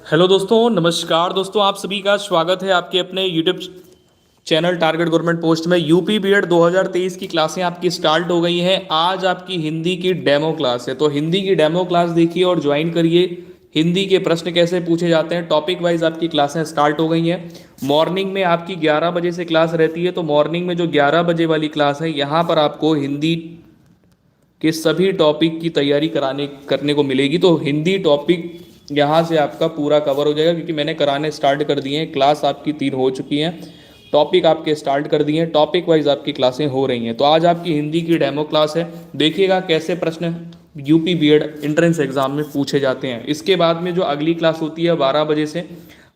Hello दोस्तों, नमस्कार दोस्तों। आप सभी का स्वागत है आपके अपने YouTube channel target government post में। यूपी बीएड 2023 की क्लासें आपकी स्टार्ट हो गई हैं। आज आपकी हिंदी की डेमो क्लास है, तो हिंदी की डेमो क्लास देखिए और ज्वाइन करिए। हिंदी के प्रश्न कैसे पूछे जाते हैं, टॉपिक वाइज आपकी क्लासें स्टार्ट हो गई हैं। मॉर्निंग में आपकी 11 बजे से क्लास रहती है, तो मॉर्निंग में जो 11 बजे वाली क्लास है, यहाँ पर आपको हिंदी के सभी टॉपिक की तैयारी करने को मिलेगी। तो हिंदी टॉपिक यहाँ से आपका पूरा कवर हो जाएगा, क्योंकि मैंने कराने स्टार्ट कर दिए हैं। क्लास आपकी 3 हो चुकी हैं, टॉपिक आपके स्टार्ट कर दिए हैं, टॉपिक वाइज आपकी क्लासें हो रही हैं। तो आज आपकी हिंदी की डेमो क्लास है, देखिएगा कैसे प्रश्न यूपी बीएड एंट्रेंस एग्जाम में पूछे जाते हैं। इसके बाद में जो अगली क्लास होती है 12 बजे से,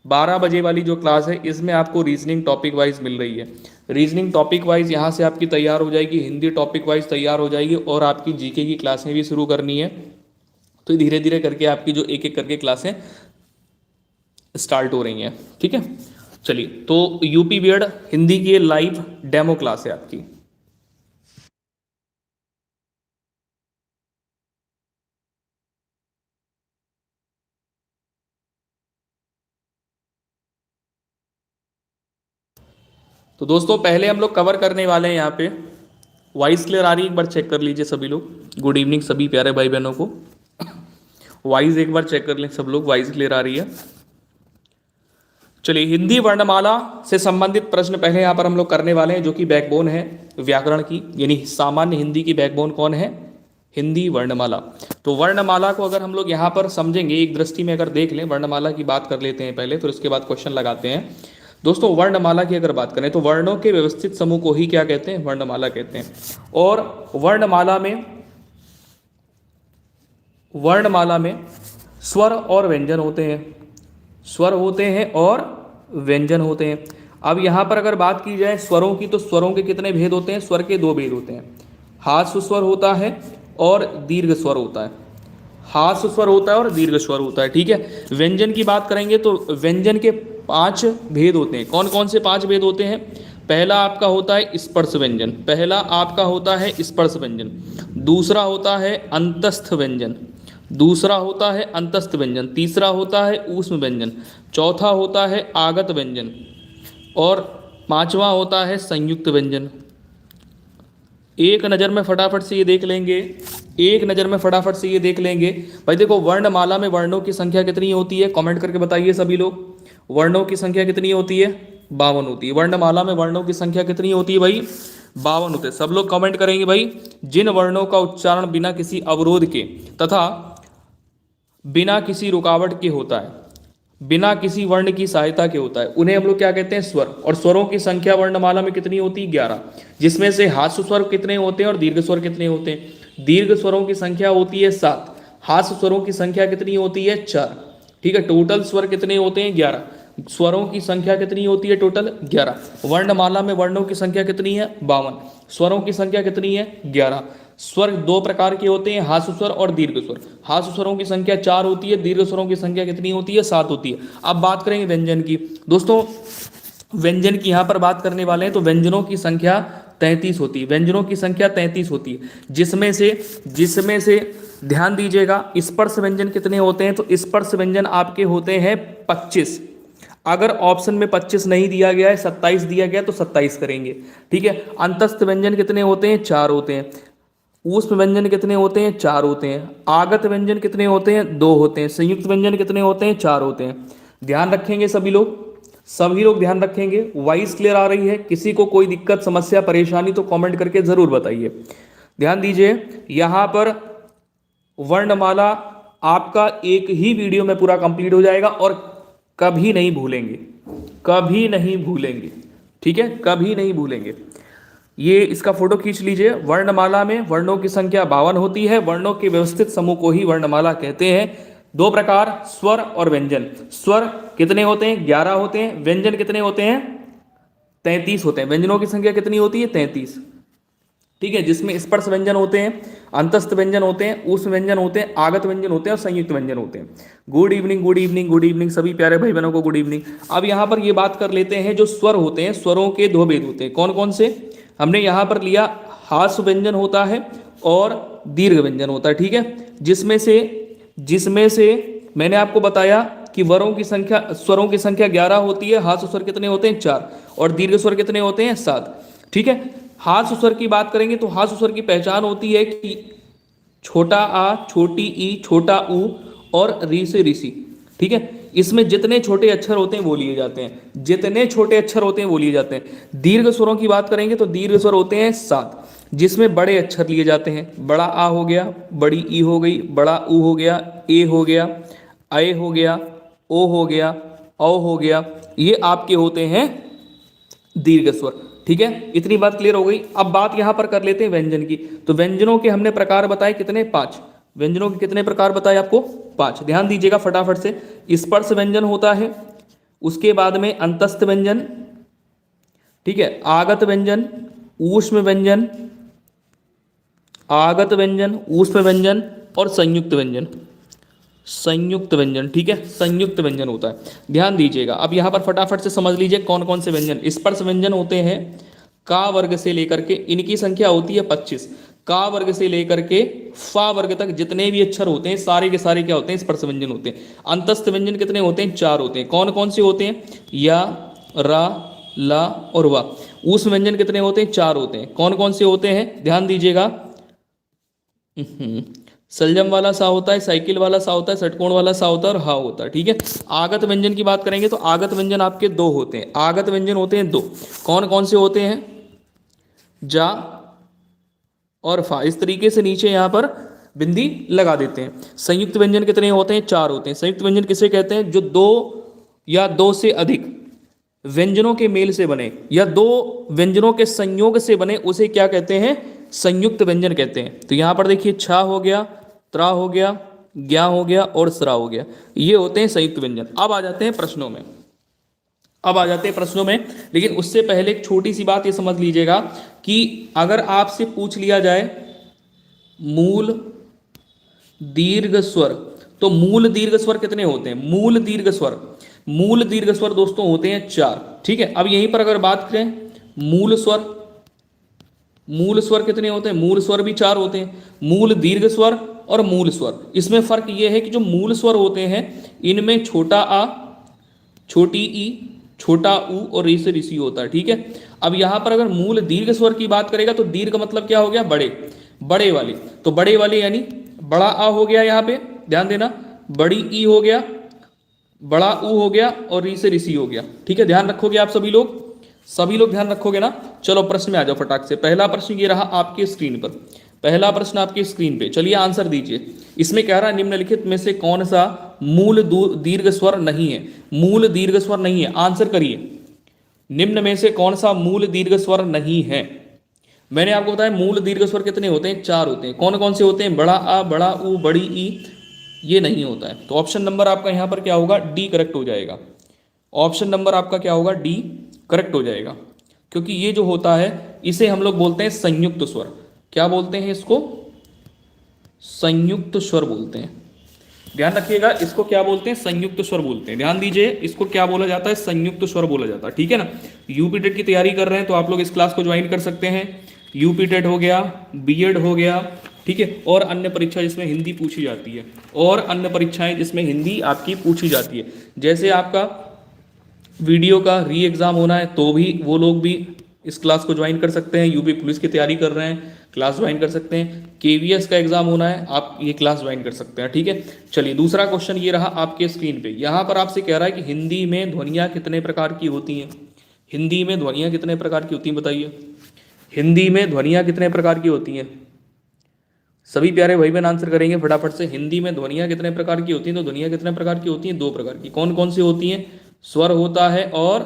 12 बजे वाली जो क्लास है, इसमें आपको रीजनिंग टॉपिक वाइज मिल रही है। रीजनिंग टॉपिक वाइज यहाँ से आपकी तैयार हो जाएगी, हिंदी टॉपिक वाइज तैयार हो जाएगी, और आपकी जीके की क्लासें भी शुरू करनी है। तो धीरे धीरे करके आपकी जो एक एक करके क्लासें स्टार्ट हो रही हैं। ठीक है, चलिए। तो यूपी बीएड हिंदी की लाइव डेमो क्लास है आपकी। तो दोस्तों, पहले हम लोग कवर करने वाले हैं यहाँ पे। वॉइस क्लियर आ रही है? एक बार चेक कर लीजिए सभी लोग। गुड इवनिंग सभी प्यारे भाई बहनों को। वॉइस एक बार चेक कर लें सब लोग, वॉइस क्लियर आ रही है? चलिए, हिंदी वर्णमाला से संबंधित प्रश्न पहले यहाँ पर हम लोग करने वाले हैं, जो कि बैकबोन है व्याकरण की, यानी सामान्य हिंदी की बैकबोन कौन है? हिंदी वर्णमाला। तो वर्णमाला को अगर हम लोग यहाँ पर समझेंगे, एक दृष्टि में अगर देख लें, वर्णमाला की बात कर लेते हैं पहले, फिर उसके बाद क्वेश्चन लगाते हैं। दोस्तों, वर्णमाला की अगर बात करें तो वर्णों के व्यवस्थित समूह को ही क्या कहते हैं? वर्णमाला कहते हैं। और वर्णमाला में स्वर और व्यंजन होते हैं। स्वर होते हैं और व्यंजन होते हैं। अब यहाँ पर अगर बात की जाए स्वरों की, तो स्वरों के कितने भेद होते हैं? स्वर के 2 भेद होते हैं। हास्य स्वर होता है और दीर्घ स्वर होता है। हास्य स्वर होता है और दीर्घ स्वर होता है। ठीक है। व्यंजन की बात करेंगे तो व्यंजन के 5 भेद होते हैं। कौन कौन से 5 भेद होते हैं? पहला आपका होता है स्पर्श व्यंजन। पहला आपका होता है स्पर्श व्यंजन। दूसरा होता है अंतस्थ व्यंजन। दूसरा होता है अंतस्थ व्यंजन। तीसरा होता है ऊष्म व्यंजन। चौथा होता है आगत व्यंजन। और पांचवा होता है संयुक्त व्यंजन। एक नज़र में फटाफट से ये देख लेंगे, एक नज़र में फटाफट से ये देख लेंगे। भाई देखो, वर्णमाला में वर्णों की संख्या कितनी होती है? कमेंट करके बताइए सभी लोग। वर्णों की संख्या कितनी होती है? 52 होती है। वर्णमाला में वर्णों की संख्या कितनी होती है भाई? 52 होते हैं। सब लोग कमेंट करेंगे भाई। जिन वर्णों का उच्चारण बिना किसी अवरोध के तथा बिना किसी रुकावट के होता है, बिना किसी वर्ण की सहायता के होता है, उन्हें हम लोग क्या कहते हैं? स्वर। और स्वरों की संख्या वर्णमाला में कितनी होती है? 11। जिसमें से हास्य स्वर कितने होते हैं और दीर्घ स्वर कितने होते हैं? दीर्घ स्वरों की संख्या होती है 7। हास्य स्वरों की संख्या कितनी होती है? 4। ठीक है। टोटल स्वर कितने होते हैं? 11। स्वरों की संख्या कितनी होती है? टोटल 11। वर्णमाला में वर्णों की संख्या कितनी है? 52। स्वरों की संख्या कितनी है? 11। स्वर 2 प्रकार के होते हैं, हास्य स्वर और दीर्घ स्वर। हास्य स्वरों की संख्या 4 होती है, दीर्घ स्वरों की संख्या कितनी होती है? 7 होती है। अब बात करेंगे व्यंजन की। दोस्तों, व्यंजन की यहाँ पर बात करने वाले हैं, तो व्यंजनों की संख्या 33 होती है। व्यंजनों की संख्या 33 होती है, जिसमें से ध्यान दीजिएगा, स्पर्श व्यंजन कितने होते हैं? तो स्पर्श व्यंजन आपके होते हैं 25। अगर ऑप्शन में 25 नहीं दिया गया है, 27 दिया गया, तो 27 करेंगे। ठीक है। अंतस्थ व्यंजन कितने होते हैं? 4 होते हैं। ऊष्म व्यंजन कितने होते हैं? 4 होते हैं। आगत व्यंजन कितने होते हैं? 2 होते हैं। संयुक्त व्यंजन कितने होते हैं? 4 होते हैं। ध्यान रखेंगे सभी लोग ध्यान रखेंगे। वॉइस क्लियर आ रही है? किसी को कोई दिक्कत, समस्या, परेशानी तो कमेंट करके जरूर बताइए। ध्यान दीजिए, यहां पर वर्णमाला आपका एक ही वीडियो में पूरा कंप्लीट हो जाएगा, और कभी नहीं भूलेंगे, कभी नहीं भूलेंगे। ठीक है, कभी नहीं भूलेंगे। ये इसका फोटो खींच लीजिए। वर्णमाला में वर्णों की संख्या 52 होती है। वर्णों के व्यवस्थित समूह को ही वर्णमाला कहते हैं। 2 प्रकार, स्वर और व्यंजन। स्वर कितने होते हैं? 11 होते हैं। व्यंजन कितने होते हैं? 33 होते हैं। व्यंजनों की संख्या कितनी होती है? 33। ठीक है। जिसमें स्पर्श व्यंजन होते हैं, अंतस्थ व्यंजन होते हैं, ऊष्म व्यंजन होते हैं, आगत व्यंजन होते हैं और संयुक्त व्यंजन होते हैं। Good evening, good evening, good evening सभी प्यारे भाई बहनों को गुड इवनिंग। अब यहाँ पर ये बात कर लेते हैं, जो स्वर होते हैं, स्वरों के 2 भेद होते हैं। कौन कौन से? हमने यहाँ पर लिया, हास्य व्यंजन होता है और दीर्घ व्यंजन होता है। ठीक है। जिसमें से मैंने आपको बताया कि स्वरों की संख्या 11 होती है, हास्य स्वर कितने होते हैं 4, और दीर्घ स्वर कितने होते हैं 7। ठीक है, हास्य स्वर की बात करेंगे तो हास्य स्वर की पहचान होती है कि छोटा आ, छोटी ई, छोटा ऊ और री से ऋषि। ठीक है, इसमें जितने छोटे अक्षर होते हैं वो लिए जाते हैं, जितने छोटे अक्षर होते हैं वो लिए जाते हैं। दीर्घ स्वरों की बात करेंगे तो दीर्घ स्वर होते हैं 7, जिसमें बड़े अक्षर लिए जाते हैं। बड़ा आ हो गया, बड़ी ई हो गई, बड़ा ऊ हो गया, ए हो गया, अय हो गया, ओ हो गया, औ हो गया, ये आपके होते हैं दीर्घ स्वर। ठीक है, इतनी बात क्लियर हो गई। अब बात यहां पर कर लेते हैं व्यंजन की। तो व्यंजनों के हमने प्रकार बताए कितने, 5। व्यंजनों के कितने प्रकार बताए आपको, 5। ध्यान दीजिएगा फटाफट से। स्पर्श व्यंजन होता है, उसके बाद में अंतस्थ व्यंजन, ठीक है, आगत व्यंजन, ऊष्म व्यंजन, आगत व्यंजन, ऊष्म व्यंजन और संयुक्त व्यंजन। संयुक्त व्यंजन, ठीक है, संयुक्त व्यंजन होता है। ध्यान दीजिएगा, अब यहां पर फटाफट से समझ लीजिए कौन कौन से व्यंजन। स्पर्श व्यंजन होते हैं का वर्ग से लेकर के, इनकी संख्या होती है 25। का वर्ग से लेकर के फा वर्ग तक जितने भी अक्षर होते हैं सारे के सारे क्या होते हैं, स्पर्श व्यंजन होते हैं। अंतस्थ व्यंजन कितने होते हैं, 4 होते हैं। कौन कौन से होते हैं, या, रा, ला और वा। ऊष्म व्यंजन कितने होते हैं, 4 होते हैं। कौन कौन से होते हैं, ध्यान दीजिएगा। सलजम वाला सा होता है, साइकिल वाला सा होता है, षटकोण वाला सा होता है और हा होता है। ठीक है, आगत व्यंजन की बात करेंगे तो आगत व्यंजन आपके 2 होते हैं। आगत व्यंजन होते हैं 2। कौन कौन से होते हैं, जा और फा। इस तरीके से नीचे यहां पर बिंदी लगा देते हैं। संयुक्त व्यंजन कितने होते हैं, 4 होते हैं। संयुक्त व्यंजन किसे कहते हैं, जो 2 या 2 से अधिक व्यंजनों के मेल से बने या 2 व्यंजनों के संयोग से बने, उसे क्या कहते हैं, संयुक्त व्यंजन कहते हैं। तो यहां पर देखिए, छा हो गया, त्रा हो गया, ज्ञा हो गया और सरा हो गया, ये होते हैं संयुक्त व्यंजन। अब आ जाते हैं प्रश्नों में। लेकिन उससे पहले एक छोटी सी बात ये समझ लीजिएगा कि अगर आपसे पूछ लिया जाए मूल दीर्घ स्वर, तो मूल दीर्घ स्वर कितने होते हैं, मूल दीर्घ स्वर दोस्तों होते हैं 4। ठीक है, अब यहीं पर अगर बात करें मूल स्वर कितने होते हैं, मूल स्वर भी 4 होते हैं। मूल दीर्घ स्वर और मूल स्वर, इसमें फर्क यह है कि जो मूल स्वर होते हैं इनमें छोटा आ, छोटी ई, छोटा ऊ और री से ऋषि होता है। ठीक है, अब यहां पर अगर मूल दीर्घ स्वर की बात करेगा तो दीर्घ मतलब क्या हो गया, बड़े वाले। तो बड़े वाले यानी बड़ा आ हो गया, यहां पे ध्यान देना, बड़ी ई हो गया, बड़ा ऊ हो गया और री से ऋषि हो गया। ठीक है, ध्यान रखोगे आप सभी लोग ध्यान रखोगे ना। चलो प्रश्न में आ जाओ फटाक से। पहला प्रश्न ये रहा आपके स्क्रीन पर, पहला प्रश्न आपकी स्क्रीन पे, चलिए आंसर दीजिए। इसमें कह रहा है निम्नलिखित में से कौन सा मूल दीर्घ स्वर नहीं है, मूल दीर्घ स्वर नहीं है, आंसर करिए। निम्न में से कौन सा मूल दीर्घ स्वर नहीं है। मैंने आपको बताया मूल दीर्घ स्वर कितने होते हैं, 4 होते हैं। कौन कौन से होते हैं, बड़ा आ, बड़ा ऊ, बड़ी ई, ये नहीं होता है। तो ऑप्शन नंबर आपका यहां पर क्या होगा, डी करेक्ट हो जाएगा। ऑप्शन नंबर आपका क्या होगा, डी करेक्ट हो जाएगा, क्योंकि ये जो होता है इसे हम लोग बोलते हैं संयुक्त स्वर। क्या बोलते हैं इसको, संयुक्त स्वर बोलते हैं। ध्यान रखिएगा, इसको क्या बोलते हैं, संयुक्त स्वर बोलते हैं। ध्यान दीजिए, इसको क्या बोला जाता है, संयुक्त स्वर बोला जाता है। ठीक है ना, यूपी टेट की तैयारी कर रहे हैं तो आप लोग इस क्लास को ज्वाइन कर सकते हैं। यूपी टेट हो गया, बीएड हो गया, ठीक है, और अन्य परीक्षा जिसमें हिंदी पूछी जाती है, और अन्य परीक्षाएं जिसमें हिंदी आपकी पूछी जाती है। जैसे आपका वीडियो का री एग्जाम होना है तो भी वो लोग भी इस क्लास को ज्वाइन कर सकते हैं। यूपी पुलिस की तैयारी कर रहे हैं, क्लास ज्वाइन कर सकते हैं। केवीएस का एग्जाम होना है, आप ये क्लास ज्वाइन कर सकते हैं। ठीक है, चलिए दूसरा क्वेश्चन ये रहा आपके स्क्रीन पे। यहाँ पर आपसे कह रहा है कि हिंदी में ध्वनियाँ कितने प्रकार की होती हैं। हिंदी में ध्वनियाँ कितने प्रकार की होती हैं, बताइए। हिंदी में ध्वनियाँ कितने प्रकार की होती हैं, सभी प्यारे भाई बहन आंसर करेंगे फटाफट से। हिंदी में ध्वनियाँ कितने प्रकार की होती हैं, तो ध्वनियाँ कितने प्रकार की होती हैं, 2 प्रकार की। कौन कौन सी होती हैं, स्वर होता है और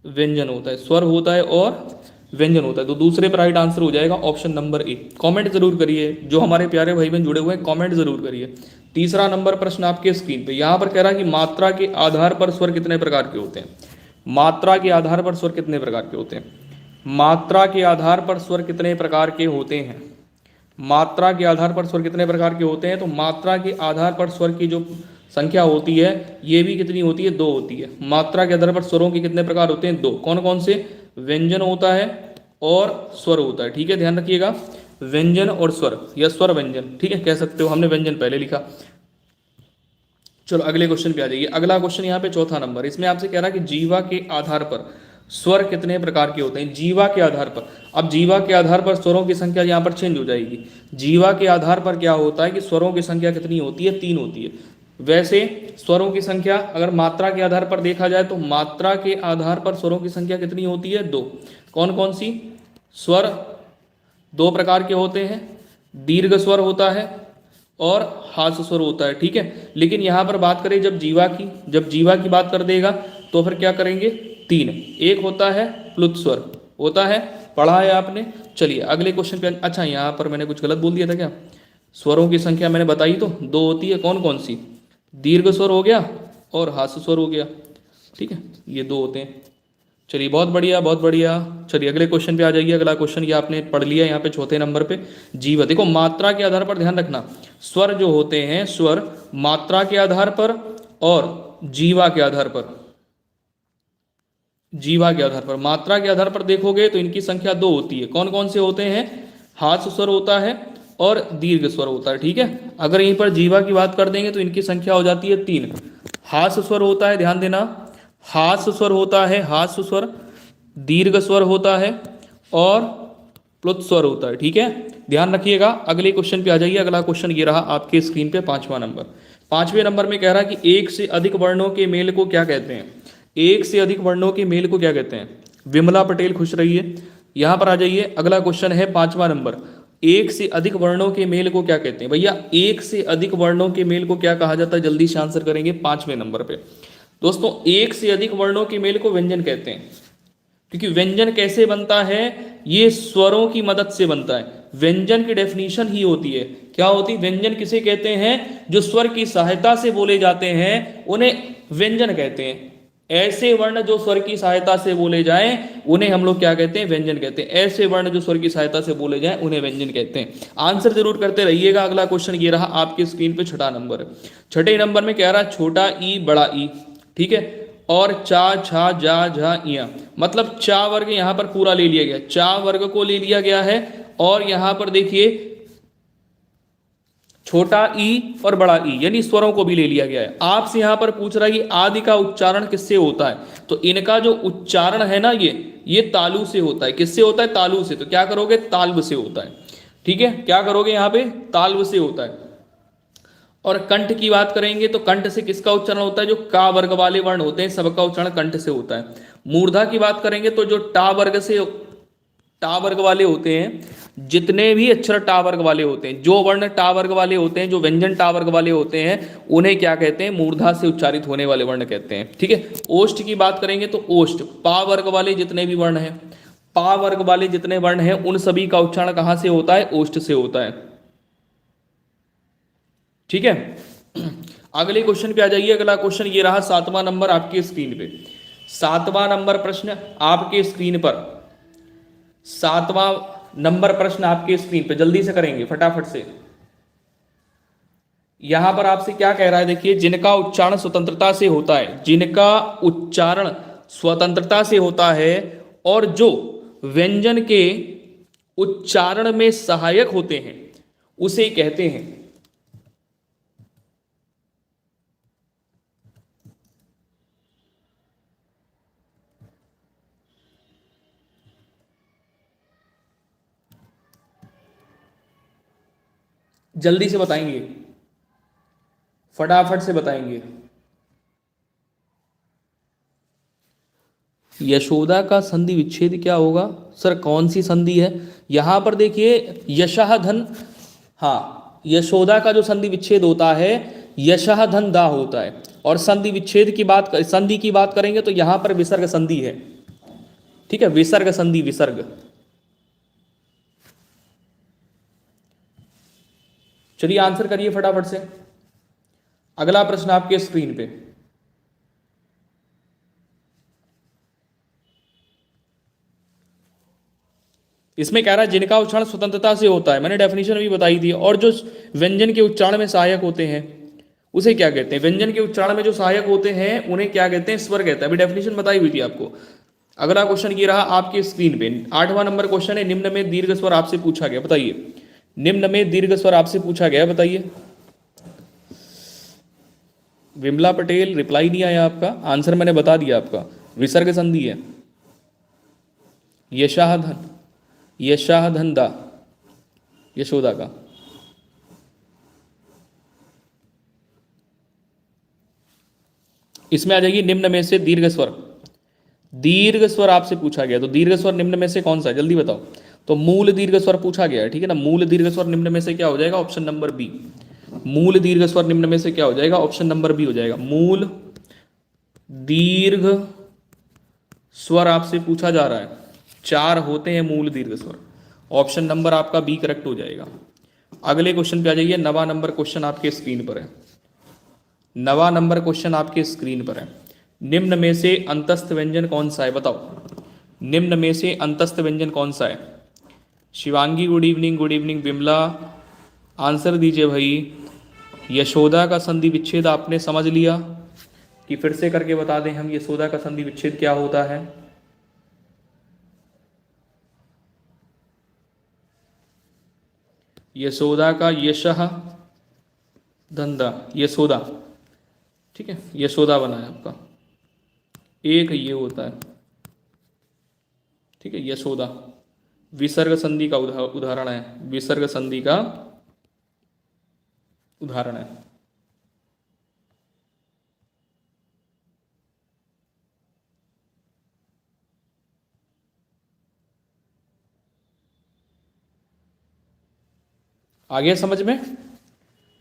व्यंजन होता है, स्वर होता है और व्यंजन होता है। तो दूसरे पर राइट आंसर हो जाएगा ऑप्शन नंबर ए। कमेंट जरूर करिए, जो हमारे प्यारे भाई बहन जुड़े हुए हैं कमेंट जरूर करिए। तीसरा नंबर प्रश्न आपके स्क्रीन पे, यहाँ पर कह रहा है कि मात्रा के आधार पर स्वर कितने प्रकार के होते हैं। मात्रा के आधार पर स्वर कितने प्रकार के होते हैं, मात्रा के आधार पर स्वर कितने प्रकार के होते हैं, मात्रा के आधार पर स्वर कितने प्रकार के होते हैं। तो मात्रा के आधार पर स्वर की जो संख्या होती है ये भी कितनी होती है, 2 होती है। मात्रा के आधार पर स्वरों के कितने प्रकार होते हैं, 2। कौन कौन से, व्यंजन होता है और स्वर होता है। ठीक है, ध्यान रखिएगा, व्यंजन और स्वर या स्वर व्यंजन, ठीक है, कह सकते हो। हमने व्यंजन पहले लिखा। चलो अगले क्वेश्चन पे आ जाइए। अगला क्वेश्चन यहाँ पे चौथा नंबर, इसमें आपसे कह रहा है कि जीवा के आधार पर स्वर कितने प्रकार के होते हैं। जीवा के आधार पर, अब जीवा के आधार पर स्वरों की संख्या यहाँ पर चेंज हो जाएगी। जीवा के आधार पर क्या होता है कि स्वरों की संख्या कितनी होती है, 3 होती है। वैसे स्वरों की संख्या अगर मात्रा के आधार पर देखा जाए तो मात्रा के आधार पर स्वरों की संख्या कितनी होती है, 2। कौन कौन सी? स्वर 2 प्रकार के होते हैं, दीर्घ स्वर होता है और हास्य स्वर होता है, ठीक है। लेकिन यहाँ पर बात करें जब जीवा की बात कर देगा तो फिर क्या करेंगे, 3। एक होता है प्लुत स्वर, होता है, पढ़ा है आपने। चलिए अगले क्वेश्चन पे। अच्छा यहाँ पर मैंने कुछ गलत बोल दिया था क्या? स्वरों की संख्या मैंने बताई तो 2 होती है। कौन कौन सी? दीर्घ स्वर हो गया और हास्य स्वर हो गया, ठीक है, ये 2 होते हैं। चलिए बहुत बढ़िया, बहुत बढ़िया। चलिए अगले क्वेश्चन पे आ जाइए। अगला क्वेश्चन ये आपने पढ़ लिया यहाँ पे चौथे नंबर पे। जीवा, देखो मात्रा के आधार पर ध्यान रखना, स्वर जो होते हैं, स्वर मात्रा के आधार पर और जीवा के आधार पर, जीवा के आधार पर, मात्रा के आधार पर देखोगे तो इनकी संख्या 2 होती है। कौन कौन से होते हैं? हास्य स्वर होता है और दीर्घ स्वर होता है, ठीक है। अगर यहीं पर जीवा की बात कर देंगे तो इनकी संख्या हो जाती है 3। हास्य स्वर होता है, ध्यान देना, हास्य स्वर होता है, हास्य स्वर, दीर्घ स्वर होता है और प्लुत स्वर होता है, ठीक है, ध्यान रखिएगा। अगले क्वेश्चन पे आ जाइए। अगला क्वेश्चन ये रहा आपके स्क्रीन पे, 5वां नंबर। 5वें नंबर में कह रहा है कि एक से अधिक वर्णों के मेल को क्या कहते हैं। एक से अधिक वर्णों के मेल को क्या कहते हैं? विमला पटेल खुश रहिए। यहां पर आ जाइए। अगला क्वेश्चन है 5वां नंबर, एक से अधिक वर्णों के मेल को क्या कहते हैं। भैया एक से अधिक वर्णों के मेल को क्या कहा जाता है? जल्दी से आंसर करेंगे 5वें नंबर पे। दोस्तों एक से अधिक वर्णों के मेल को व्यंजन कहते हैं, क्योंकि व्यंजन कैसे बनता है? ये स्वरों की मदद से बनता है। व्यंजन की डेफिनेशन ही होती है, क्या होती? व्यंजन किसे कहते हैं? जो स्वर की सहायता से बोले जाते हैं उन्हें व्यंजन कहते हैं। ऐसे वर्ण जो स्वर की सहायता से बोले जाएं उन्हें हम लोग क्या कहते हैं? व्यंजन कहते हैं। ऐसे वर्ण जो स्वर की सहायता से बोले जाएं उन्हें व्यंजन कहते हैं। आंसर जरूर करते रहिएगा। अगला क्वेश्चन ये रहा आपकी स्क्रीन पे, 6ठा नंबर। 6ठे नंबर में कह रहा छोटा ई बड़ा ई, ठीक है, और चा छा जा झा इया, मतलब चा वर्ग यहां पर पूरा ले लिया गया, चा वर्ग को ले लिया गया है। और यहां पर देखिए छोटा ई और बड़ा ई यानी स्वरों को भी ले लिया गया है। आपसे यहां पर पूछ रहा है कि आदि का उच्चारण किससे होता है, तो इनका जो उच्चारण है ना ये तालु से होता है। किससे होता है? तालु से। तो क्या करोगे? ताल्व से होता है, ठीक है, क्या करोगे यहां पे? ताल्व से होता है। और कंठ की बात करेंगे तो कंठ से किसका उच्चारण होता है? जो का वर्ग वाले वर्ण होते हैं सबका उच्चारण कंठ से होता है। मूर्धा की बात करेंगे तो जो टा वर्ग वाले होते हैं, जितने भी अक्षर टा वर्ग वाले होते हैं, जो वर्ण टा वर्ग वाले होते हैं, जो व्यंजन टा वर्ग वाले होते हैं, उन्हें क्या कहते हैं? मूर्धा से उच्चारित होने वाले वर्ण कहते हैं, ठीक है। ओष्ठ की बात करेंगे तो ओष्ठ, पा वर्ग वाले जितने भी वर्ण हैं, पा वर्ग वाले जितने वर्ण हैं उन सभी का उच्चारण कहां से होता है? ओष्ठ से होता है, ठीक है। अगले क्वेश्चन पे आ जाइए। अगला क्वेश्चन ये रहा 7वां नंबर आपकी स्क्रीन पे। 7वां नंबर प्रश्न आपके स्क्रीन पर, 7वां नंबर प्रश्न आपके स्क्रीन पे, जल्दी से करेंगे फटाफट से। यहां पर आपसे क्या कह रहा है? देखिए, जिनका उच्चारण स्वतंत्रता से होता है, जिनका उच्चारण स्वतंत्रता से होता है और जो व्यंजन के उच्चारण में सहायक होते हैं उसे कहते हैं। जल्दी से बताएंगे, फटाफट से बताएंगे। यशोदा का संधि विच्छेद क्या होगा? सर कौन सी संधि है? यहां पर देखिए यशः धन, हाँ, यशोदा का जो संधि विच्छेद होता है यशः धन दा होता है। और संधि विच्छेद की बात, संधि की बात करेंगे तो यहां पर विसर्ग संधि है, ठीक है, विसर्ग संधि, विसर्ग। चलिए आंसर करिए फटाफट से। अगला प्रश्न आपके स्क्रीन पे, इसमें कह रहा है जिनका उच्चारण स्वतंत्रता से होता है, मैंने डेफिनेशन भी बताई थी, और जो व्यंजन के उच्चारण में सहायक होते हैं उसे क्या कहते हैं? व्यंजन के उच्चारण में जो सहायक होते हैं उन्हें क्या कहते हैं? स्वर कहते हैं। अभी डेफिनेशन बताई हुई थी आपको। अगला क्वेश्चन ये रहा आपके स्क्रीन पे, 8वां नंबर क्वेश्चन है। निम्न में दीर्घ स्वर आपसे पूछा गया, बताइए। निम्न में दीर्घ स्वर आपसे पूछा गया, बताइए। विमला पटेल रिप्लाई नहीं आया आपका, आंसर मैंने बता दिया आपका, विसर्ग संधि है। यशाधन, यशाधनदा, यशोदा का। इसमें आ जाएगी निम्न में से दीर्घ स्वर। दीर्घ स्वर आपसे पूछा गया, तो दीर्घ स्वर निम्न में से कौन सा है, जल्दी बताओ। तो मूल दीर्घ स्वर पूछा गया है, ठीक है ना। मूल दीर्घ स्वर निम्न में से क्या हो जाएगा, ऑप्शन नंबर बी। मूल दीर्घ स्वर निम्न में से क्या हो जाएगा, ऑप्शन नंबर बी हो जाएगा। मूल दीर्घ स्वर आपसे पूछा जा रहा है, 4 होते हैं मूल दीर्घ स्वर, ऑप्शन नंबर आपका बी करेक्ट हो जाएगा। अगले क्वेश्चन पे आ जाइए, 9वां नंबर क्वेश्चन आपके स्क्रीन पर है। 9वां नंबर क्वेश्चन आपके स्क्रीन पर है। निम्न में से अंतस्थ व्यंजन कौन सा है, बताओ। निम्न में से अंतस्थ व्यंजन कौन सा है। Shivangi good evening, good evening. Vimla answer दीजिए भाई। यशोदा का संधि विच्छेद आपने समझ लिया कि फिर से करके बता दें हम, यशोदा का संधि विच्छेद क्या होता है। यशोदा का यशः धंधा, यशोदा, ठीक है, यशोदा बना है आपका, एक ये होता है, ठीक है, यशोदा। विसर्ग संधि का उदाहरण है, विसर्ग संधि का उदाहरण है। आ गया समझ में,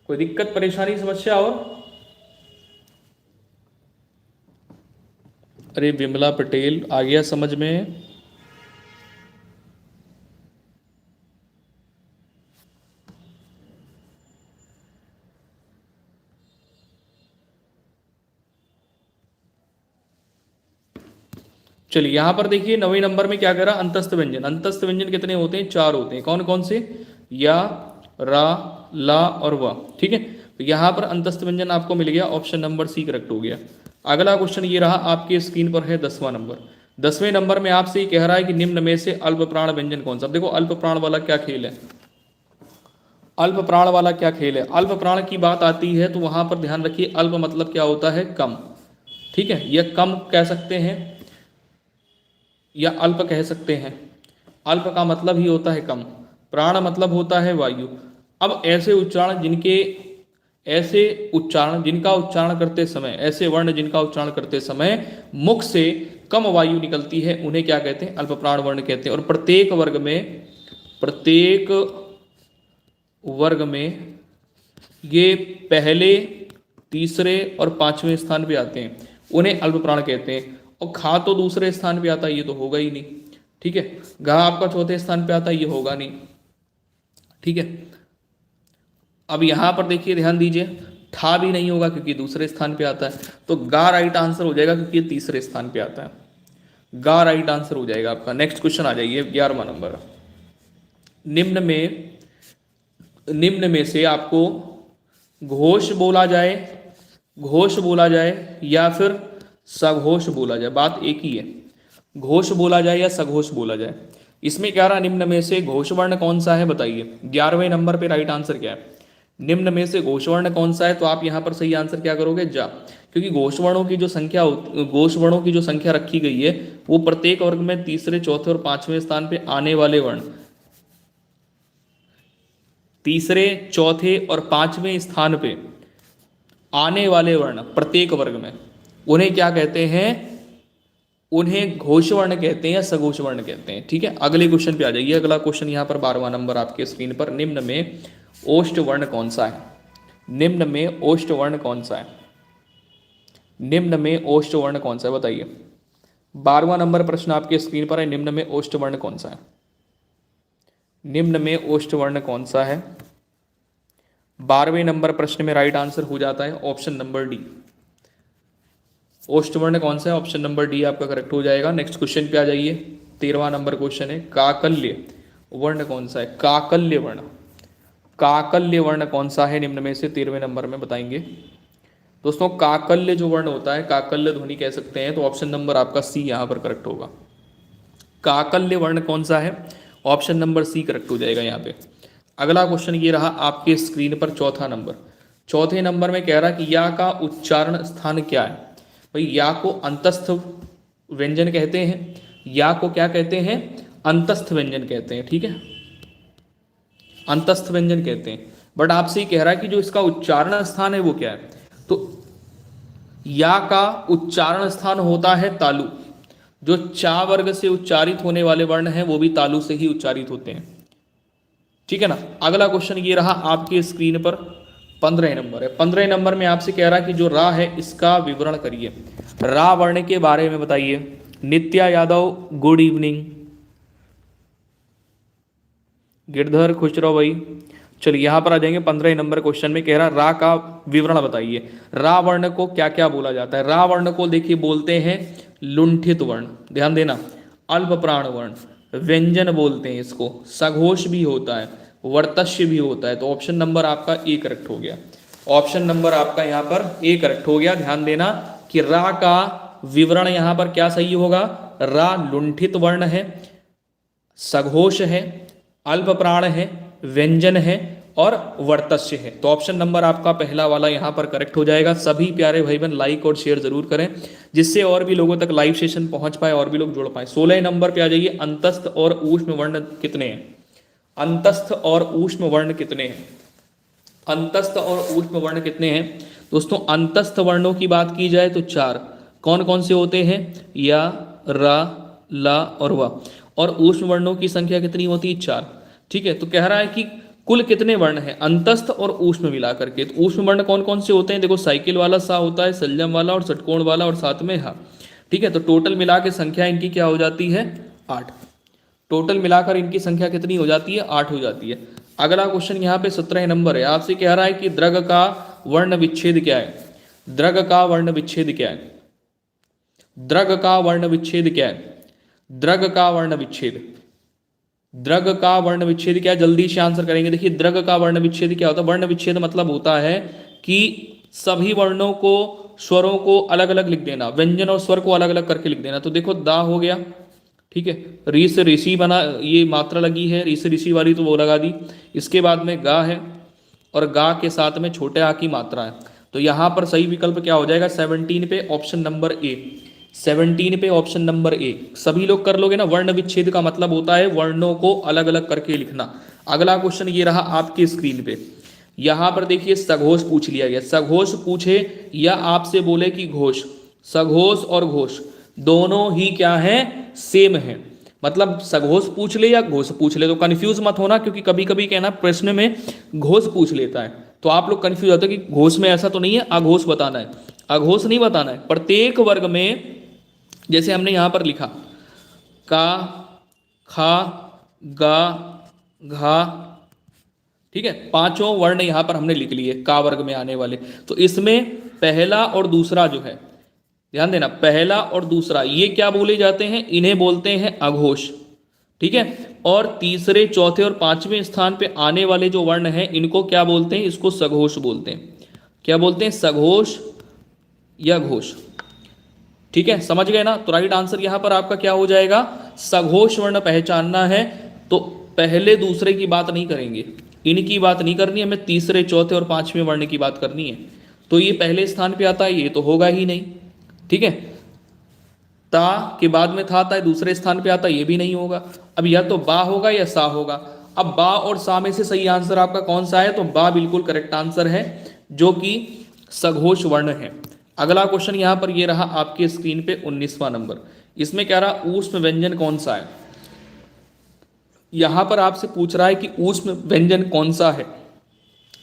कोई दिक्कत परेशानी समस्या और। अरे विमला पटेल आ गया समझ में। चलिए यहां पर देखिए 9वें नंबर में क्या कह रहा, अंतस्थ व्यंजन। अंतस्थ व्यंजन कितने होते हैं, 4 होते हैं। कौन कौन से, या, रा, ला और वा, ठीक है। तो यहां पर अंतस्थ व्यंजन आपको मिल गया, ऑप्शन नंबर सी करेक्ट हो गया। अगला क्वेश्चन ये रहा आपके स्क्रीन पर है 10वां नंबर। 10वें नंबर में आपसे ये कह रहा है कि निम्न में से अल्प प्राण व्यंजन कौन सा। देखो अल्प प्राण वाला क्या खेल है, अल्प प्राण वाला क्या खेल है। अल्प प्राण की बात आती है तो वहां पर ध्यान रखिए, अल्प मतलब क्या होता है, कम, ठीक है, यह कम कह सकते हैं या अल्प कह सकते हैं। अल्प का मतलब ही होता है कम, प्राण मतलब होता है वायु। अब ऐसे उच्चारण जिनका उच्चारण करते समय, ऐसे वर्ण जिनका उच्चारण करते समय मुख से कम वायु निकलती है, उन्हें क्या कहते हैं, अल्प प्राण वर्ण कहते हैं। और प्रत्येक वर्ग में ये पहले, तीसरे और 5वें स्थान पे आते हैं, उन्हें अल्प प्राण कहते हैं। और खा तो दूसरे स्थान पे आता है, ये तो होगा ही नहीं, ठीक है। गा आपका चौथे स्थान पे आता है, ये होगा नहीं, ठीक है। अब यहां पर देखिए ध्यान दीजिए, ठा भी नहीं होगा क्योंकि दूसरे स्थान पे आता है, तो गा राइट आंसर हो जाएगा क्योंकि ये तीसरे स्थान पे आता है। गा राइट आंसर हो जाएगा आपका। नेक्स्ट क्वेश्चन आ जाइए 11वां नंबर। निम्न में से आपको घोष बोला जाए या फिर सघोष बोला जाए, बात एक ही है। घोष बोला जाए या सघोष बोला जाए, इसमें क्या रहा, निम्न में से घोष वर्ण कौन सा है बताइए। 11वें नंबर पे राइट आंसर क्या है, निम्न में से घोष वर्ण कौन सा है। तो आप यहां पर सही आंसर क्या करोगे, जा, क्योंकि घोष वर्णों की जो संख्या रखी गई है वो प्रत्येक वर्ग में तीसरे, चौथे और 5वें स्थान पे आने वाले वर्ण, तीसरे, चौथे और 5वें स्थान पे आने वाले वर्ण प्रत्येक वर्ग में, उन्हें क्या कहते हैं, उन्हें घोष वर्ण कहते हैं या सघोष वर्ण कहते हैं, ठीक है। अगले क्वेश्चन पे आ जाइए। अगला क्वेश्चन यहाँ पर 12वां नंबर आपके स्क्रीन पर। निम्न में ओष्ठ वर्ण कौन सा है, निम्न में ओष्ठ वर्ण कौन सा है, निम्न में ओष्ठ वर्ण कौन सा है बताइए। 12वां नंबर प्रश्न आपके स्क्रीन पर है, निम्न में ओष्ठ वर्ण कौन सा है, निम्न में ओष्ठ वर्ण कौन सा है। 12वें नंबर प्रश्न में राइट आंसर हो जाता है ऑप्शन नंबर डी। ओष्ठ वर्ण कौन सा है, ऑप्शन नंबर डी आपका करेक्ट हो जाएगा। नेक्स्ट क्वेश्चन पे आ जाइए। 13वां नंबर क्वेश्चन है, काकल्य वर्ण कौन सा है, काकल्य वर्ण, काकल्य वर्ण कौन सा है निम्न में से, 13वें नंबर में बताएंगे। दोस्तों काकल्य जो वर्ण होता है, काकल्य ध्वनि कह सकते हैं, तो ऑप्शन नंबर आपका सी यहाँ पर करेक्ट होगा। काकल्य वर्ण कौन सा है, ऑप्शन नंबर सी करेक्ट हो जाएगा यहाँ पे। अगला क्वेश्चन ये रहा आपके स्क्रीन पर, चौथा नंबर। चौथे नंबर में कह रहा कि या का उच्चारण स्थान क्या है। भाई या को अंतस्थ व्यंजन कहते हैं, या को क्या कहते हैं, अंतस्थ व्यंजन कहते हैं, ठीक है, अंतस्थ व्यंजन कहते हैं। बट आपसे ही कह रहा है कि जो इसका उच्चारण स्थान है वो क्या है, तो या का उच्चारण स्थान होता है तालु। जो चा वर्ग से उच्चारित होने वाले वर्ण हैं वो भी तालु से ही उच्चारित होते हैं, ठीक है ना। अगला क्वेश्चन ये रहा आपके स्क्रीन पर, 15 नंबर है। 15 नंबर में आपसे कह रहा कि जो रा है इसका विवरण करिए, रा वर्ण के बारे में बताइए। नित्या यादव गुड इवनिंग, गिरधर खुश रहो भाई। चलिए यहाँ पर आ जाएंगे 15 नंबर क्वेश्चन में, कह रहा रा का विवरण बताइए। रा वर्ण को क्या क्या बोला जाता है। रा वर्ण को देखिए बोलते हैं लुंठित वर्ण, ध्यान देना, अल्प प्राण वर्ण, व्यंजन बोलते हैं इसको, सघोष भी होता है, वर्तस्य भी होता है। तो ऑप्शन नंबर आपका ए करेक्ट हो गया, ऑप्शन नंबर आपका यहाँ पर ए करेक्ट हो गया। ध्यान देना कि रा का विवरण यहाँ पर क्या सही होगा, रा लुंठित वर्ण है, सघोष है, अल्प प्राण है, व्यंजन है और वर्तस्य है। तो ऑप्शन नंबर आपका पहला वाला यहाँ पर करेक्ट हो जाएगा। सभी प्यारे भाई बहन लाइक और शेयर जरूर करें, जिससे और भी लोगों तक लाइव सेशन पहुंच पाए और भी लोग जुड़ पाए। 16 नंबर पे आ जाइए, अंतस्थ और ऊष्म वर्ण कितने हैं। अंतस्थ और ऊष्म वर्ण कितने हैं, अंतस्थ और ऊष्म वर्ण कितने हैं दोस्तों। अंतस्थ वर्णों की बात की जाए तो 4, कौन कौन से होते हैं, या, रा, ला और वा। और ऊष्म वर्णों की संख्या कितनी होती है, 4, ठीक है। तो कह रहा है कि कुल कितने वर्ण हैं अंतस्थ और ऊष्म मिला करके। तो ऊष्म वर्ण कौन कौन से होते हैं, देखो साइकिल वाला सा होता है, संयम वाला और षटकोण वाला और साथ में हा, ठीक है। तो टोटल मिला के संख्या इनकी क्या हो जाती है, 8। टोटल मिलाकर इनकी संख्या कितनी हो जाती है, 8 हो जाती है। अगला क्वेश्चन यहाँ पे 17 नंबर है, आपसे कह रहा है कि द्रग का वर्ण विच्छेद क्या है। द्रग का वर्ण विच्छेद क्या है, द्रग का वर्ण विच्छेद क्या है, द्रग का वर्ण विच्छेद, द्रग का वर्ण विच्छेद क्या है, जल्दी से आंसर करेंगे। देखिए द्रग का वर्ण विच्छेद क्या होता है, वर्ण विच्छेद मतलब होता है कि सभी वर्णों को, स्वरों को अलग अलग लिख देना, व्यंजन और स्वर को अलग अलग करके लिख देना। तो देखो दा हो गया, ठीक है, री से ऋषि बना, ये मात्रा लगी है, री से ऋषि वाली तो वो लगा दी। इसके बाद में गा है और गा के साथ में छोटे आ की मात्रा है। तो यहाँ पर सही विकल्प क्या हो जाएगा, 17 पे ऑप्शन नंबर ए, 17 पे ऑप्शन नंबर ए। सभी लोग कर लोगे ना, वर्ण विच्छेद का मतलब होता है वर्णों को अलग अलग करके लिखना। अगला क्वेश्चन ये रहा आपकी स्क्रीन पे, यहां पर देखिए सघोष पूछ लिया गया। सघोष पूछे या आपसे बोले कि घोष, सघोष और घोष दोनों ही क्या है, सेम है। मतलब सघोष पूछ ले या घोष पूछ ले तो कंफ्यूज मत होना, क्योंकि कभी कभी कहना प्रश्न में घोष पूछ लेता है तो आप लोग कंफ्यूज होते हैं कि घोष में ऐसा तो नहीं है, अघोष बताना है। अघोष नहीं बताना है, प्रत्येक वर्ग में जैसे हमने यहां पर लिखा का, खा, गा, घा, ठीक है, पांचों वर्ण यहां पर हमने लिख लिए का वर्ग में आने वाले। तो इसमें पहला और दूसरा जो है, ध्यान देना, पहला और दूसरा ये क्या बोले जाते हैं, इन्हें बोलते हैं अघोष, ठीक है। और तीसरे, चौथे और पांचवें स्थान पे आने वाले जो वर्ण हैं इनको क्या बोलते हैं, इसको सघोष बोलते हैं। क्या बोलते हैं, सघोष या घोष, ठीक है, समझ गए ना। तो राइट आंसर यहां पर आपका क्या हो जाएगा, सघोष वर्ण पहचानना है तो पहले दूसरे की बात नहीं करेंगे, इनकी बात नहीं करनी है, हमें तीसरे, चौथे और पांचवें वर्ण की बात करनी है। तो ये पहले स्थान पे आता है, ये तो होगा ही नहीं, ठीक है। ता के बाद में था आता है, दूसरे स्थान पे आता है, ये भी नहीं होगा। अब या तो बा होगा या सा होगा। अब बा और सा में से सही आंसर आपका कौन सा है, तो बा बिल्कुल करेक्ट आंसर है, जो कि सघोष वर्ण है। अगला क्वेश्चन यहां पर ये रहा आपके स्क्रीन पे 19वां नंबर, इसमें क्या रहा, ऊष्म व्यंजन कौन सा है। यहां पर आपसे पूछ रहा है कि ऊष्म व्यंजन कौन सा है।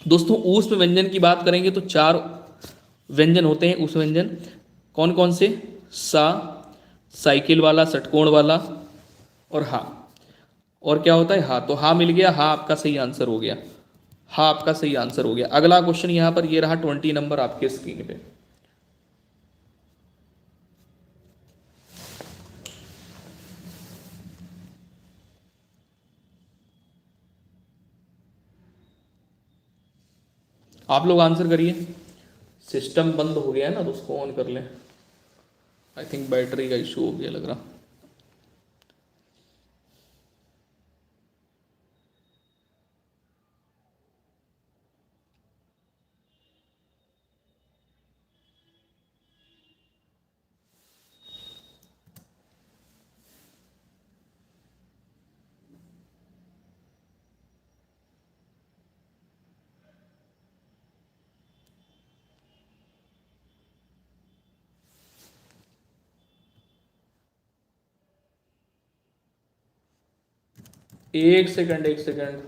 दोस्तों ऊष्म व्यंजन की बात करेंगे तो 4 व्यंजन होते हैं ऊष्म व्यंजन, कौन कौन से, सा, साइकिल वाला, षटकोण वाला और हा। और क्या होता है, हा। तो हा मिल गया, हा आपका सही आंसर हो गया, हा आपका सही आंसर हो गया। अगला क्वेश्चन यहां पर ये रहा 20 नंबर आपके स्क्रीन पे, आप लोग आंसर करिए। सिस्टम बंद हो गया है ना तो उसको ऑन कर लें, आई थिंक बैटरी का इशू हो गया लग रहा। एक सेकंड एक सेकंड,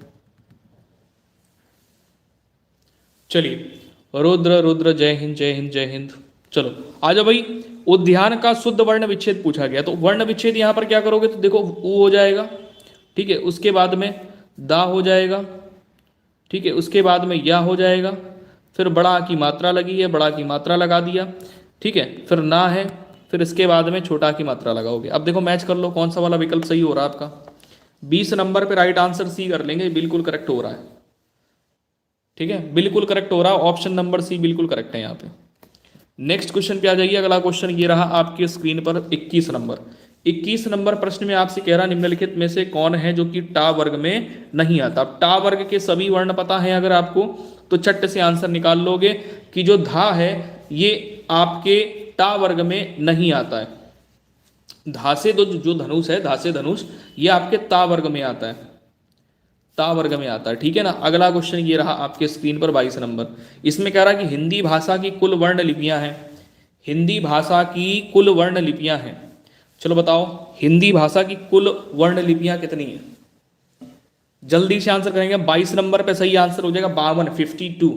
चलिए रुद्र रुद्र जय हिंद जय हिंद जय हिंद। चलो आ जाओ भाई, उद्यान का शुद्ध वर्ण विच्छेद पूछा गया, तो वर्ण विच्छेद यहां पर क्या करोगे, तो देखो उ हो जाएगा, ठीक है, उसके बाद में दा हो जाएगा, ठीक है, उसके बाद में या हो जाएगा, फिर बड़ा की मात्रा लगी है, बड़ा की मात्रा लगा दिया, ठीक है, फिर ना है, फिर इसके बाद में छोटा की मात्रा लगाओगे। अब देखो मैच कर लो कौन सा वाला विकल्प सही हो रहा है आपका। 20 नंबर पे राइट आंसर सी कर लेंगे, बिल्कुल करेक्ट हो रहा है, ठीक है, बिल्कुल करेक्ट हो रहा है, ऑप्शन नंबर सी बिल्कुल करेक्ट है यहाँ पे। नेक्स्ट क्वेश्चन पे आ जाइए, अगला क्वेश्चन ये रहा आपकी स्क्रीन पर 21 नंबर। 21 नंबर प्रश्न में आपसे कह रहा निम्नलिखित में से कौन है जो कि टा वर्ग में नहीं आता। अब टा वर्ग के सभी वर्ण पता है अगर आपको, तो चट से आंसर निकाल लोगे कि जो धा है ये आपके टा वर्ग में नहीं आता है। धा से जो धनुष है, धा से धनुष, ये आपके ता वर्ग में आता है, ता वर्ग में आता है, ठीक है ना। अगला क्वेश्चन ये रहा आपके स्क्रीन पर 22 नंबर। इसमें कह रहा कि हिंदी भाषा की कुल वर्ण लिपियां हैं, हिंदी भाषा की कुल वर्ण लिपियां हैं। चलो बताओ हिंदी भाषा की कुल वर्ण लिपियां कितनी है, जल्दी से आंसर करेंगे। 22 नंबर पे सही आंसर हो जाएगा 52, 52,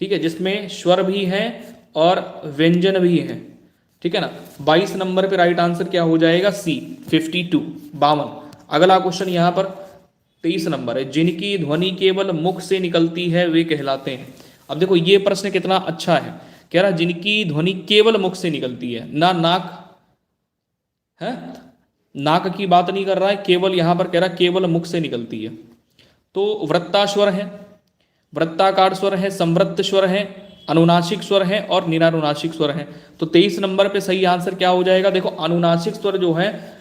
ठीक है, जिसमें स्वर भी है और व्यंजन भी है, ठीक है ना। 22 नंबर पे राइट आंसर क्या हो जाएगा, सी 52, 52। अगला क्वेश्चन यहाँ पर 23 नंबर है, जिनकी ध्वनि केवल मुख से निकलती है वे कहलाते हैं। अब देखो ये प्रश्न कितना अच्छा है, कह रहा जिनकी ध्वनि केवल मुख से निकलती है, ना नाक है, नाक की बात नहीं कर रहा है, केवल यहां पर कह रहा केवल मुख से निकलती है। तो वृत्तास्वर है, वृत्ताकार स्वर है, संवृत्त स्वर है, अनुनासिक स्वर है और निरानुनासिक स्वर है। तो 23 नंबर पे सही आंसर क्या हो जाएगा, देखो अनुनासिक स्वर जो है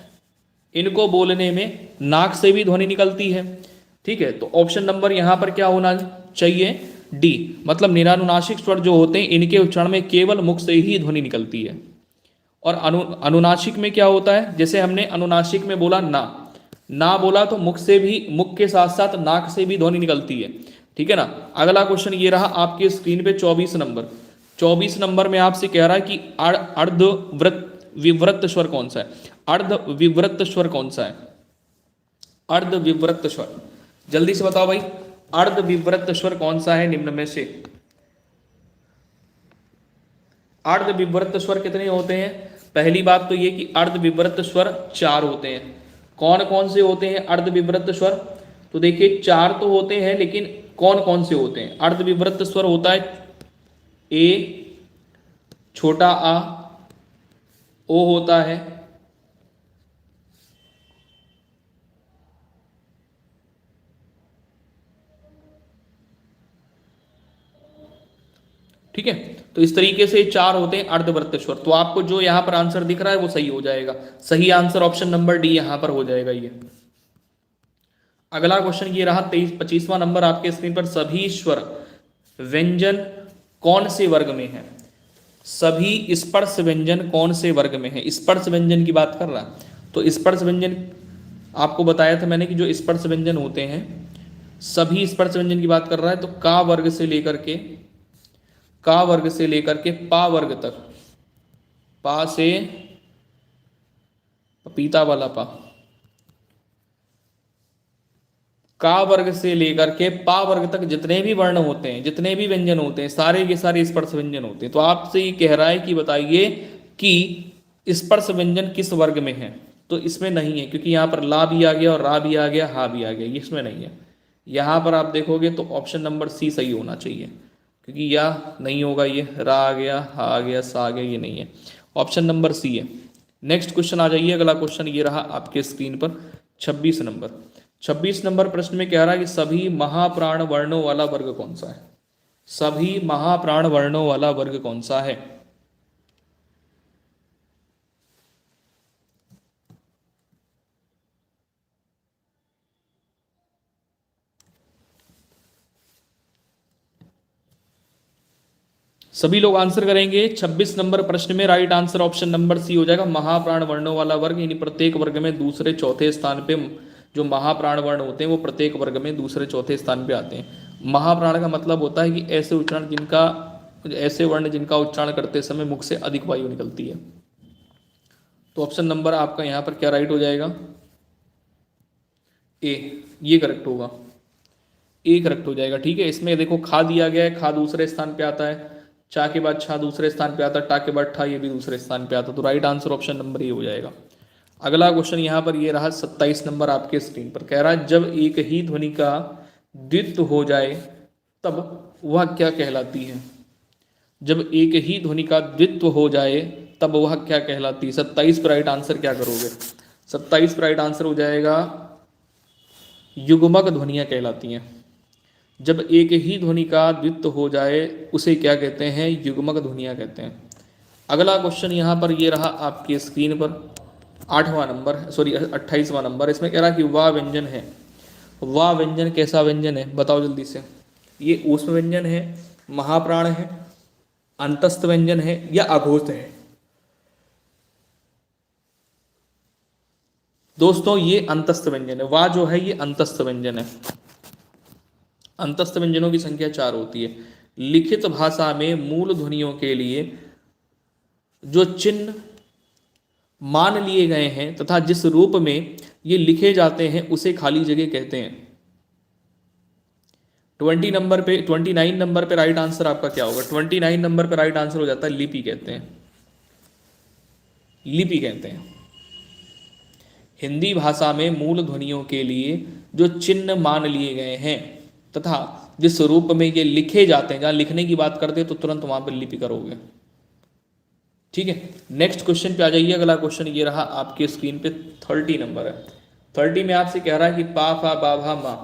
इनको बोलने में नाक से भी ध्वनि निकलती है, ठीक है, तो ऑप्शन नंबर यहां पर क्या होना चाहिए, डी, मतलब निरानुनासिक स्वर जो होते हैं इनके उच्चारण में केवल मुख से ही ध्वनि निकलती है। और अनुनासिक में क्या होता है, जैसे हमने अनुनासिक में बोला ना, ना बोला तो मुख से भी, मुख के साथ साथ नाक से भी ध्वनि निकलती है, ठीक है ना। अगला क्वेश्चन ये रहा आपके स्क्रीन पे 24 नंबर। 24 नंबर में आपसे कह रहा है कि अर्ध विवृत स्वर कौन सा है, अर्ध विवृत स्वर कौन सा है, अर्ध विवृत स्वर, जल्दी से बताओ भाई, अर्ध विवृत स्वर कौन सा है निम्न में से। अर्ध विवृत स्वर कितने होते हैं, पहली बात तो ये कि अर्ध विवृत स्वर 4 होते हैं। कौन कौन से होते हैं अर्ध विवृत स्वर, तो देखिए 4 तो होते हैं, लेकिन कौन कौन से होते हैं। अर्ध विवृत स्वर होता है ए, छोटा आ, ओ होता है, ठीक है, तो इस तरीके से 4 होते हैं अर्धवृत्त स्वर। तो आपको जो यहां पर आंसर दिख रहा है वो सही हो जाएगा, सही आंसर ऑप्शन नंबर डी यहां पर हो जाएगा ये। अगला क्वेश्चन ये रहा 25वां नंबर आपके स्क्रीन पर, सभी स्वर व्यंजन कौन से वर्ग में है, सभी स्पर्श व्यंजन कौन से वर्ग में है। स्पर्श व्यंजन की बात कर रहा, तो स्पर्श व्यंजन आपको बताया था मैंने कि जो स्पर्श व्यंजन होते हैं, सभी स्पर्श व्यंजन की बात कर रहा है, तो का वर्ग से लेकर के, का वर्ग से लेकर के पा वर्ग तक, पा से पपीता वाला पा, का वर्ग से लेकर के पा वर्ग तक जितने भी वर्ण होते हैं, जितने भी व्यंजन होते हैं, सारे के सारे स्पर्श व्यंजन होते हैं। तो आपसे ये कह रहा है कि बताइए कि स्पर्श व्यंजन किस वर्ग में है, तो इसमें नहीं है, क्योंकि यहाँ पर ला भी आ गया और रा भी आ गया, हा भी आ गया, इसमें नहीं है। यहाँ पर आप देखोगे तो ऑप्शन नंबर सी सही होना चाहिए, क्योंकि या नहीं होगा, ये रा आ गया, हा आ गया, सा आ गया, ये नहीं है, ऑप्शन नंबर सी है। नेक्स्ट क्वेश्चन आ जाइए, अगला क्वेश्चन ये रहा आपके स्क्रीन पर 26 नंबर। 26 नंबर प्रश्न में कह रहा है कि सभी महाप्राण वर्णों वाला वर्ग कौन सा है, सभी महाप्राण वर्णों वाला वर्ग कौन सा है। सभी लोग आंसर करेंगे। 26 नंबर प्रश्न में right answer option number C हो जाएगा, महाप्राण वर्णों वाला वर्ग, यानी प्रत्येक वर्ग में दूसरे चौथे स्थान पे जो महाप्राण वर्ण होते हैं वो प्रत्येक वर्ग में दूसरे चौथे स्थान पे आते हैं। महाप्राण का मतलब होता है कि ऐसे उच्चारण जिनका, ऐसे वर्ण जिनका उच्चारण करते समय मुख से अधिक वायु निकलती है। तो ऑप्शन नंबर आपका यहाँ पर क्या राइट हो जाएगा, ए, ये करेक्ट होगा, ए करेक्ट हो जाएगा। ठीक है, इसमें देखो खा दिया गया है, खा दूसरे स्थान पे आता है, चा के बाद छा दूसरे स्थान पे आता है, टा के बाद ठा ये भी दूसरे स्थान पे आता है, तो right answer option number A हो जाएगा। अगला क्वेश्चन यहाँ पर ये रहा 27 नंबर आपके स्क्रीन पर, कह रहा है जब एक ही ध्वनि का द्वित्व हो जाए तब वह क्या कहलाती है। जब एक ही ध्वनि का द्वित्व हो जाए तब वह क्या कहलाती है। 27 पर राइट आंसर क्या करोगे। 27 पर राइट आंसर हो जाएगा युग्मक ध्वनियाँ कहलाती हैं। जब एक ही ध्वनि का द्वित्व हो जाए उसे क्या कहते हैं, युग्मक ध्वनियाँ कहते हैं। अगला क्वेश्चन यहाँ पर ये रहा आपकी स्क्रीन पर 8वां नंबर, सॉरी 28वां नंबर। इसमें कह रहा कि वाह व्यंजन है। वाह व्यंजन कैसा व्यंजन है, बताओ जल्दी से। ये ऊष्म व्यंजन है, महाप्राण है, अंतस्थ व्यंजन है या अघोष है। दोस्तों ये अंतस्थ व्यंजन है, वाह जो है ये अंतस्थ व्यंजन है। अंतस्थ व्यंजनों की संख्या 4 होती है। लिखित भाषा में मूल ध्वनियों के लिए जो चिन्ह मान लिए गए हैं तथा जिस रूप में ये लिखे जाते हैं उसे खाली जगह कहते हैं। 29 नंबर पे राइट आंसर आपका क्या होगा। 29 नंबर पे राइट आंसर हो जाता है लिपि कहते हैं। लिपि कहते हैं। हिंदी भाषा में मूल ध्वनियों के लिए जो चिन्ह मान लिए गए हैं तथा जिस रूप में ये लिखे जाते हैं, जहां लिखने की बात करते हैं तो तुरंत वहां पर लिपि करोगे। ठीक है, नेक्स्ट क्वेश्चन पे आ जाइए। अगला क्वेश्चन ये रहा आपके स्क्रीन पे 30 नंबर है। 30 में आपसे कह रहा है कि पा फा बा भा मा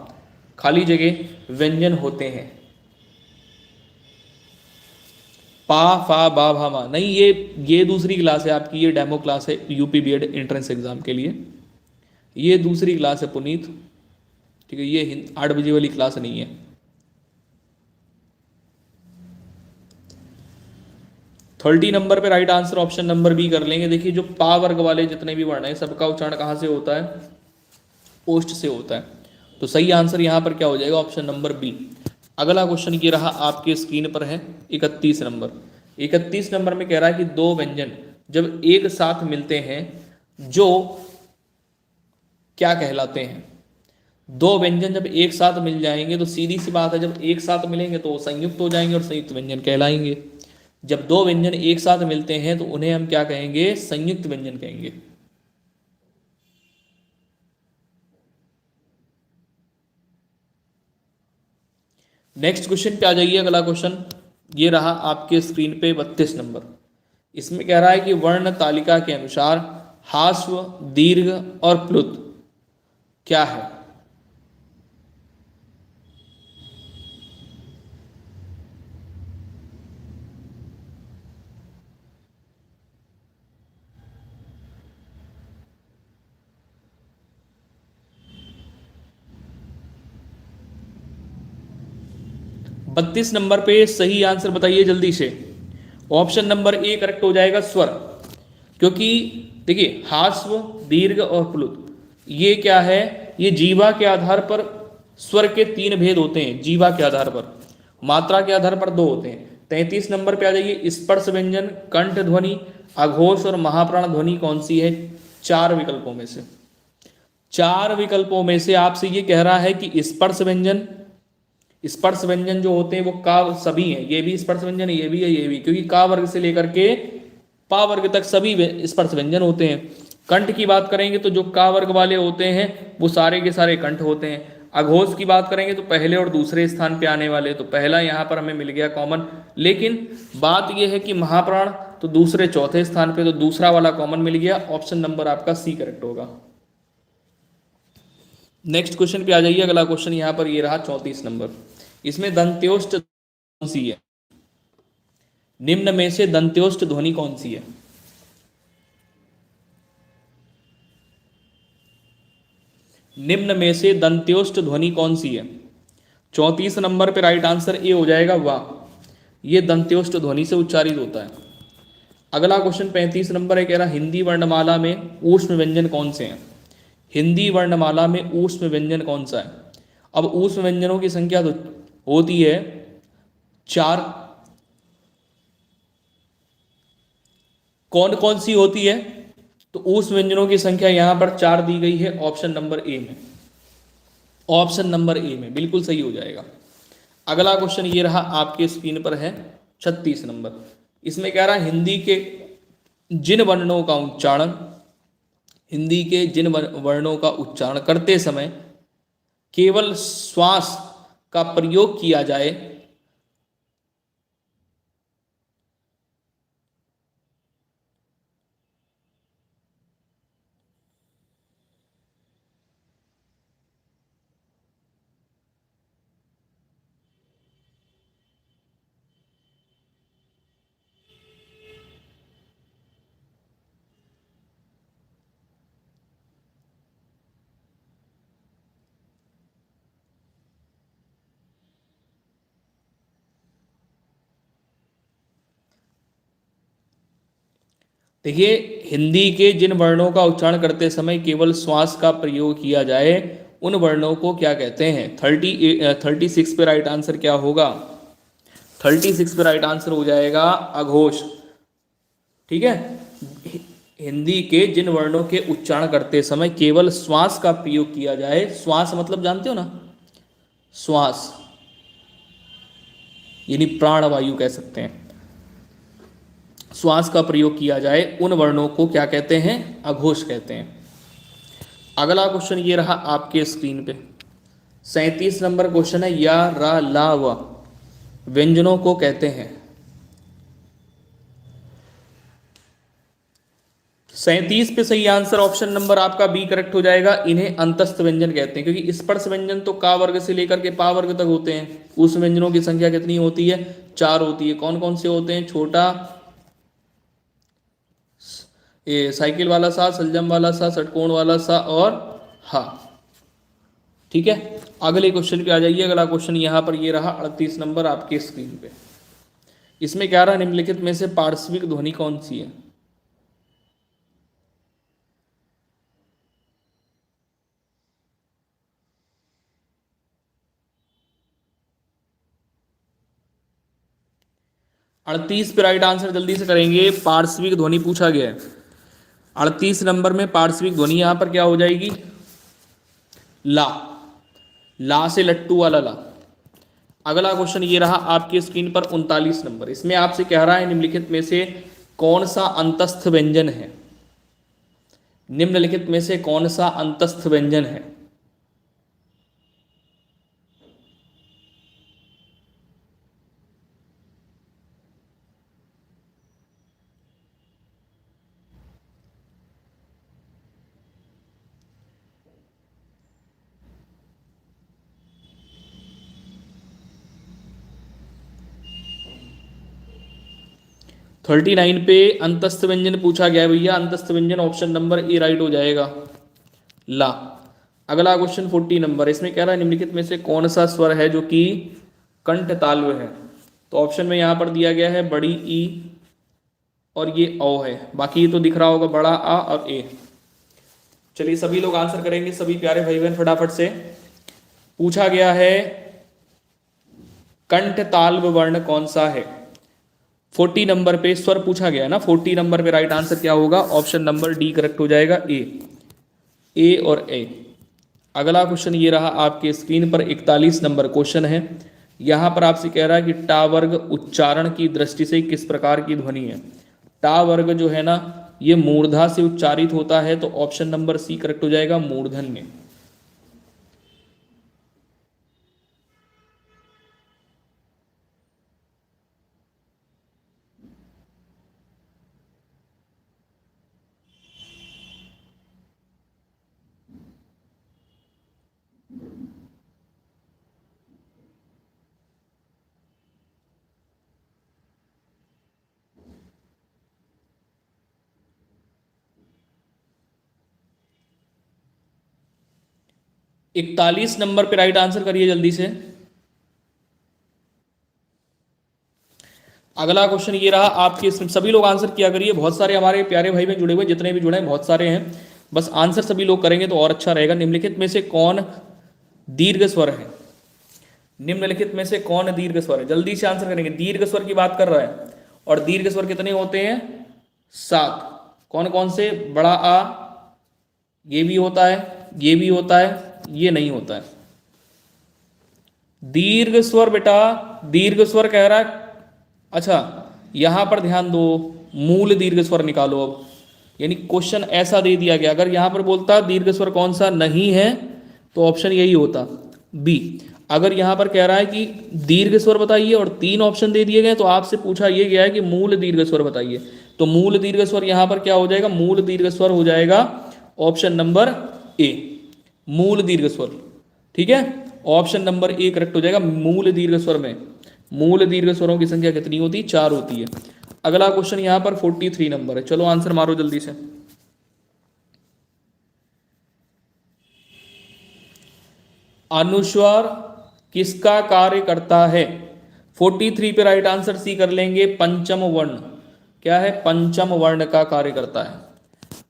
खाली जगह व्यंजन होते हैं। पा फा बा भा मा नहीं, ये दूसरी क्लास है आपकी, ये डेमो क्लास है यूपी बीएड एंट्रेंस एग्जाम के लिए। ये दूसरी क्लास है पुनीत, ठीक है, ये 8 बजे वाली क्लास नहीं है। 30 नंबर पे right answer option number B कर लेंगे। देखिए जो पा वर्ग वाले जितने भी वर्ण हैं सबका उच्चारण कहाँ से होता है, ओष्ठ से होता है। तो सही आंसर यहाँ पर क्या हो जाएगा, ऑप्शन नंबर बी। अगला क्वेश्चन ये रहा आपके स्क्रीन पर है 31 नंबर। 31 नंबर में कह रहा है कि दो व्यंजन जब एक साथ मिलते हैं जो क्या कहलाते हैं। दो व्यंजन जब एक साथ मिल जाएंगे तो सीधी सी बात है, जब एक साथ मिलेंगे तो संयुक्त हो जाएंगे और संयुक्त व्यंजन कहलाएंगे। जब दो व्यंजन एक साथ मिलते हैं तो उन्हें हम क्या कहेंगे, संयुक्त व्यंजन कहेंगे। नेक्स्ट क्वेश्चन पे आ जाइए। अगला क्वेश्चन ये रहा आपके स्क्रीन पे 32 नंबर। इसमें कह रहा है कि वर्ण तालिका के अनुसार हास्व, दीर्घ और प्लुत क्या है। बत्तीस नंबर पे सही आंसर बताइए जल्दी से। ऑप्शन नंबर ए करेक्ट हो जाएगा, स्वर। क्योंकि देखिए हास्व, दीर्घ और प्लुत ये क्या है, ये जीवा के आधार पर स्वर के 3 भेद होते हैं। जीवा के आधार पर, मात्रा के आधार पर 2 होते हैं। 33 नंबर पे आ जाइए। स्पर्श व्यंजन, कंठ ध्वनि, अघोष और महाप्राण ध्वनि कौन सी है। 4 विकल्पों में से, 4 विकल्पों में से आपसे ये कह रहा है कि स्पर्श व्यंजन, स्पर्श व्यंजन जो होते हैं वो का सभी हैं। ये भी स्पर्श व्यंजन है, ये भी है, ये भी, क्योंकि का वर्ग से लेकर के पा वर्ग तक सभी स्पर्श व्यंजन होते हैं। कंठ की बात करेंगे तो जो का वर्ग वाले होते हैं वो सारे के सारे कंठ होते हैं। अघोष की बात करेंगे तो पहले और दूसरे स्थान पे आने वाले, तो पहला यहाँ पर हमें मिल गया कॉमन। लेकिन बात यह है कि महाप्राण तो दूसरे चौथे स्थान पे, तो दूसरा वाला कॉमन मिल गया। ऑप्शन नंबर आपका सी करेक्ट होगा। नेक्स्ट क्वेश्चन पे आ जाइए। अगला क्वेश्चन यहाँ पर ये रहा 34 नंबर। इसमें दंत्योष्ठ कौन सी है। निम्न में से दंत्योष्ठ ध्वनि कौन सी है। निम्न में से दंत्योष्ठ ध्वनि कौन सी है। 34 नंबर पे राइट आंसर ए हो जाएगा, वाह। ये दंत्योष्ठ ध्वनि से उच्चारित होता है। अगला क्वेश्चन 35 नंबर है, कह रहा हिंदी वर्णमाला में ऊष्म व्यंजन कौन से हैं। हिंदी वर्णमाला में ऊष्म व्यंजन कौन सा है। अब ऊष्म व्यंजनों की संख्या तो होती है 4। कौन कौन सी होती है, तो ऊष्म व्यंजनों की संख्या यहां पर 4 दी गई है ऑप्शन नंबर ए में। ऑप्शन नंबर ए में बिल्कुल सही हो जाएगा। अगला क्वेश्चन ये रहा, आपके स्क्रीन पर है 36 नंबर। इसमें कह रहा है हिंदी के जिन वर्णों का उच्चारण, हिंदी के जिन वर्णों का उच्चारण करते समय केवल श्वास का प्रयोग किया जाए, देखिए हिंदी के जिन वर्णों का उच्चारण करते समय केवल श्वास का प्रयोग किया जाए उन वर्णों को क्या कहते हैं। 36 पे राइट आंसर क्या होगा, 36 पे राइट आंसर हो जाएगा अघोष। ठीक है, हिंदी के जिन वर्णों के उच्चारण करते समय केवल श्वास का प्रयोग किया जाए, श्वास मतलब जानते हो ना, श्वास यानी प्राणवायु कह सकते हैं, श्वास का प्रयोग किया जाए उन वर्णों को क्या कहते हैं, अघोष कहते हैं। अगला क्वेश्चन ये रहा आपके स्क्रीन पे 37 नंबर क्वेश्चन है, या रा ला व व्यंजनों को कहते हैं। 37 पे सही आंसर ऑप्शन नंबर आपका बी करेक्ट हो जाएगा। इन्हें अंतस्थ व्यंजन कहते हैं, क्योंकि स्पर्श व्यंजन तो का वर्ग से लेकर के पा वर्ग तक होते हैं। उस व्यंजनों की संख्या कितनी होती है, 4 होती है। कौन कौन से होते हैं, छोटा ये साइकिल वाला सा, सलजम वाला सा, षटकोण वाला सा और हा। ठीक है, अगले क्वेश्चन पे आ जाइए। अगला क्वेश्चन यहाँ पर ये रहा 38 नंबर आपके स्क्रीन पे। इसमें क्या रहा, निम्नलिखित में से पार्श्विक ध्वनि कौन सी है। अड़तीस पे राइट आंसर जल्दी से करेंगे। पार्श्विक ध्वनि पूछा गया है 38 नंबर में। पार्श्विक ध्वनि यहां पर क्या हो जाएगी, ला, ला से लट्टू वाला ला। अगला क्वेश्चन ये रहा आपकी स्क्रीन पर 39 नंबर। इसमें आपसे कह रहा है निम्नलिखित में से कौन सा अंतस्थ व्यंजन है, निम्नलिखित में से कौन सा अंतस्थ व्यंजन है। थर्टी नाइन पे अंतस्थ व्यंजन पूछा गया है भैया। अंतस्थ व्यंजन ऑप्शन नंबर ए राइट हो जाएगा, ला। अगला क्वेश्चन 40 नंबर। इसमें कह रहा है निम्नलिखित में से कौन सा स्वर है जो कि कंठ तालव्य है। तो ऑप्शन में यहाँ पर दिया गया है बड़ी ई और ये ओ है, बाकी ये तो दिख रहा होगा बड़ा आ और ए। चलिए सभी लोग आंसर करेंगे, सभी प्यारे भाई बहन फटाफट से। पूछा गया है कंठ तालव्य वर्ण कौन सा है। 40 नंबर पे स्वर पूछा गया है ना, 40 नंबर पे राइट आंसर क्या होगा, ऑप्शन नंबर डी करेक्ट हो जाएगा, ए और ए। अगला क्वेश्चन ये रहा आपके स्क्रीन पर 41 नंबर क्वेश्चन है। यहाँ पर आपसे कह रहा है कि टा वर्ग उच्चारण की दृष्टि से किस प्रकार की ध्वनि है। टा वर्ग जो है ना ये मूर्धा से उच्चारित होता है, तो ऑप्शन नंबर सी करेक्ट हो जाएगा, मूर्धन्य। इकतालीस नंबर पे राइट आंसर करिए जल्दी से। अगला क्वेश्चन ये रहा आपके, सभी लोग आंसर किया करिए। बहुत सारे हमारे प्यारे भाई में जुड़े हुए, जितने भी जुड़े हैं बहुत सारे हैं, बस आंसर सभी लोग करेंगे तो और अच्छा रहेगा। निम्नलिखित में से कौन दीर्घ स्वर है, निम्नलिखित में से कौन दीर्घ स्वर है, जल्दी से आंसर करेंगे। दीर्घ स्वर की बात कर रहा है, और दीर्घ स्वर कितने होते हैं, 7। कौन कौन से, बड़ा आ, ये भी होता है, ये भी होता है, ये नहीं होता है। दीर्घ स्वर बेटा, दीर्घ स्वर कह रहा है। अच्छा, यहां पर ध्यान दो, मूल दीर्घ स्वर निकालो अब। यानी क्वेश्चन ऐसा दे दिया गया, अगर यहां पर बोलता दीर्घ स्वर कौन सा नहीं है तो ऑप्शन यही होता बी। अगर यहां पर कह रहा है कि दीर्घ स्वर बताइए और तीन ऑप्शन दे दिए गए तो आपसे पूछा यह गया है कि मूल दीर्घ स्वर बताइए, तो मूल दीर्घ स्वर यहां पर क्या हो जाएगा, मूल दीर्घ स्वर हो जाएगा ऑप्शन नंबर ए, मूल दीर्घ स्वर। ठीक है, ऑप्शन नंबर ए करेक्ट हो जाएगा। मूल दीर्घ स्वर में मूल दीर्घ स्वरों की संख्या कितनी होती है, 4 होती है। अगला क्वेश्चन यहां पर 43 नंबर है, चलो आंसर मारो जल्दी से। अनुस्वर किसका कार्य करता है? 43 पे राइट आंसर सी कर लेंगे, पंचम वर्ण। क्या है? पंचम वर्ण का कार्य करता है।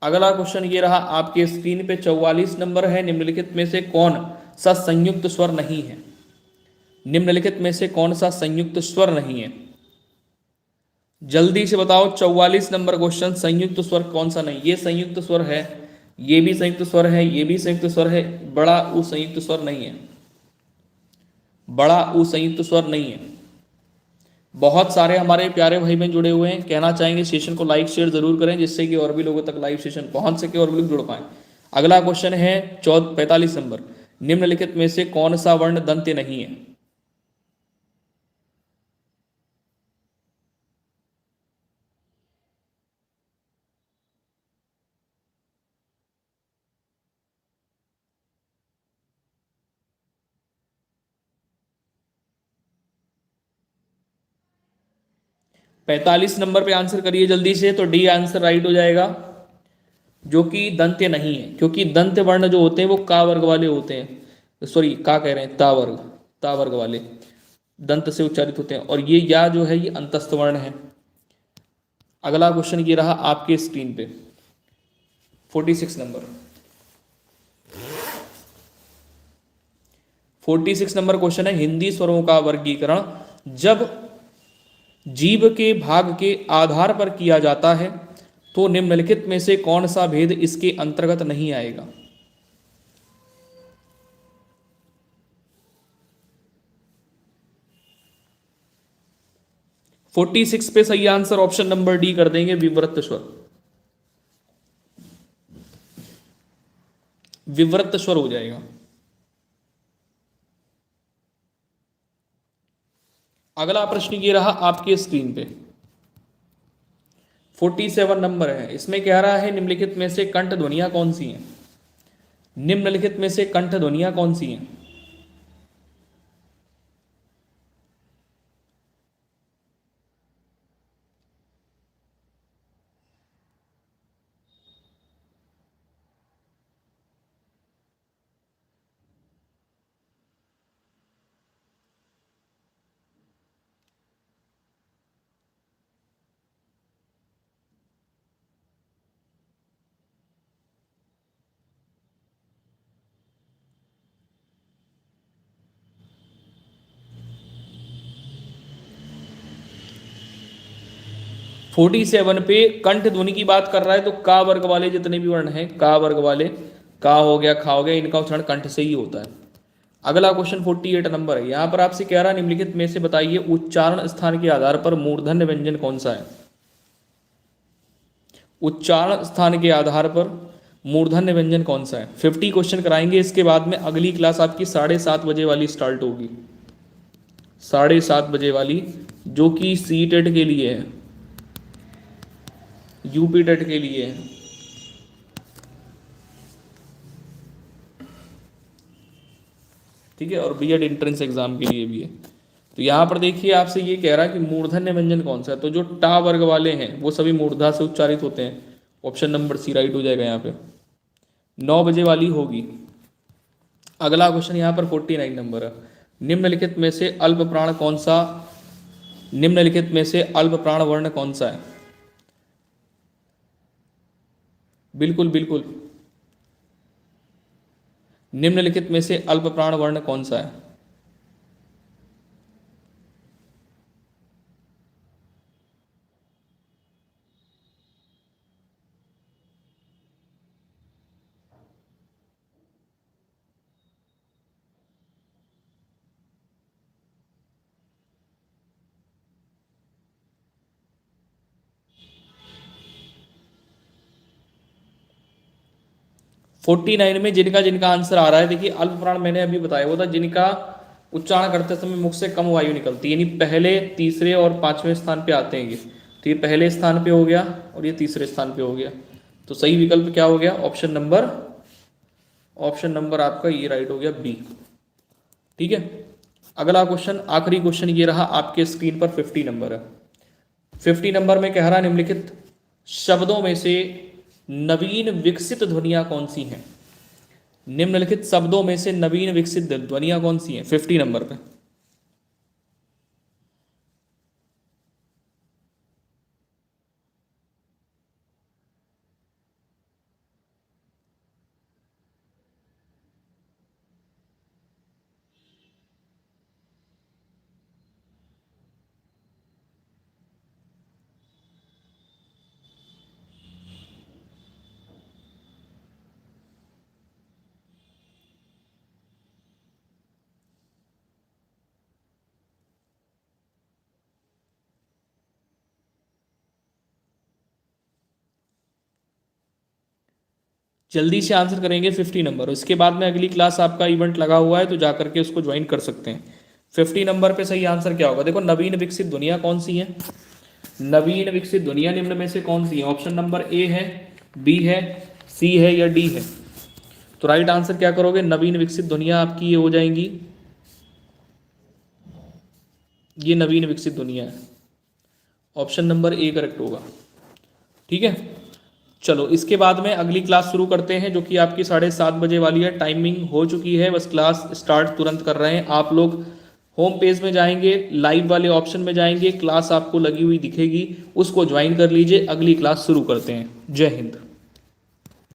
अगला क्वेश्चन ये रहा आपके स्क्रीन पे, 44 नंबर है, निम्नलिखित में से कौन सा संयुक्त स्वर नहीं है? निम्नलिखित में से कौन सा संयुक्त स्वर नहीं है? जल्दी से बताओ, 44 नंबर क्वेश्चन, संयुक्त स्वर कौन सा नहीं? ये संयुक्त स्वर है, ये भी संयुक्त स्वर है, ये भी संयुक्त स्वर है, बड़ा उ संयुक्त स्वर नहीं है, बड़ा उ संयुक्त स्वर नहीं है। बहुत सारे हमारे प्यारे भाई बहन जुड़े हुए हैं, कहना चाहेंगे सेशन को लाइक शेयर जरूर करें जिससे कि और भी लोगों तक लाइव सेशन पहुंच सके और भी लोग जुड़ पाए। अगला क्वेश्चन है 45 नंबर, निम्नलिखित में से कौन सा वर्ण दंत्य नहीं है? पैंतालीस नंबर पे आंसर करिए जल्दी से, तो डी आंसर राइट हो जाएगा, जो कि दंत्य नहीं है। क्योंकि दंत्य वर्ण जो होते हैं वो का वर्ग वाले होते हैं, सॉरी का कह रहे हैं, ता वर्ग, ता वर्ग वाले दंत से उच्चारित होते हैं, और ये या जो है ये अंतस्थ वर्ण है। अगला क्वेश्चन ये रहा आपके स्क्रीन पे, 46 नंबर। 46 नंबर क्वेश्चन है, हिंदी स्वरों का वर्गीकरण जब जीव के भाग के आधार पर किया जाता है तो निम्नलिखित में से कौन सा भेद इसके अंतर्गत नहीं आएगा? 46 पे सही आंसर ऑप्शन नंबर डी कर देंगे, विवृत स्वर। विवृत स्वर हो जाएगा। अगला प्रश्न ये रहा आपके स्क्रीन पे, 47 नंबर है, इसमें कह रहा है निम्नलिखित में से कंठ ध्वनियां कौन सी हैं? निम्नलिखित में से कंठ ध्वनियां कौन सी हैं? फोर्टी सेवन पे कंठ ध्वनि की बात कर रहा है, तो का वर्ग वाले जितने भी वर्ण हैं, का वर्ग वाले, का हो गया, खा हो गया, इनका उच्चारण कंठ से ही होता है। अगला क्वेश्चन 48 नंबर है, यहां पर आपसे कह रहा है निम्नलिखित में से बताइए उच्चारण स्थान के आधार पर मूर्धन्य व्यंजन कौन सा है? उच्चारण स्थान के आधार पर मूर्धन्य व्यंजन कौन सा है? 50 क्वेश्चन कराएंगे, इसके बाद में अगली क्लास आपकी 7:30 बजे वाली स्टार्ट होगी, 7:30 बजे वाली, जो कि सी टेट के लिए है, यूपी टेट के लिए है। ठीक है, और बीएड एंट्रेंस एग्जाम के लिए भी है। तो यहाँ पर देखिए आपसे ये कह रहा है कि मूर्धन्य व्यंजन कौन सा है, तो जो टा वर्ग वाले हैं वो सभी मूर्धा से उच्चारित होते हैं, ऑप्शन नंबर सी राइट हो जाएगा यहाँ पे, 9 बजे वाली होगी। अगला क्वेश्चन यहाँ पर 49 नंबर है, निम्नलिखित में से अल्प प्राण कौन सा, निम्नलिखित में से अल्प प्राण वर्ण कौन सा है? बिल्कुल बिल्कुल, निम्नलिखित में से अल्प प्राण वर्ण कौन सा है? 49 में जिनका जिनका आंसर आ रहा है, देखिए अल्प प्राण मैंने अभी बताया वो था जिनका उच्चारण करते समय मुख से कम वायु निकलती है, यानी पहले, तीसरे और पांचवें स्थान पे आते हैं ये। तो ये पहले स्थान पे हो गया और ये तीसरे स्थान पे हो गया। तो सही विकल्प क्या हो गया? ऑप्शन नंबर आपका ये राइट हो गया, बी। ठीक है, अगला क्वेश्चन, आखिरी क्वेश्चन ये रहा आपके स्क्रीन पर, 50 नंबर है। 50 नंबर में कह रहा है निम्नलिखित शब्दों में से नवीन विकसित ध्वनियां कौन सी हैं? निम्नलिखित शब्दों में से नवीन विकसित ध्वनियां कौन सी हैं? 50 नंबर पे। जल्दी से आंसर करेंगे 50 नंबर, इसके बाद में अगली क्लास आपका इवेंट लगा हुआ है तो जा करके उसको ज्वाइन कर सकते हैं। 50 नंबर पे सही आंसर क्या होगा? देखो, नवीन विकसित दुनिया कौन सी है? नवीन विकसित दुनिया निम्न में से कौन सी है? ऑप्शन नंबर ए है, बी है, सी है या डी है? तो राइट आंसर क्या करोगे? नवीन विकसित दुनिया आपकी ये हो जाएंगी, ये नवीन विकसित दुनिया है। ऑप्शन नंबर ए करेक्ट होगा। ठीक है, चलो इसके बाद में अगली क्लास शुरू करते हैं जो कि आपकी 7:30 बजे वाली है। टाइमिंग हो चुकी है, बस क्लास स्टार्ट तुरंत कर रहे हैं। आप लोग होम पेज में जाएंगे, लाइव वाले ऑप्शन में जाएंगे, क्लास आपको लगी हुई दिखेगी, उसको ज्वाइन कर लीजिए। अगली क्लास शुरू करते हैं। जय हिंद।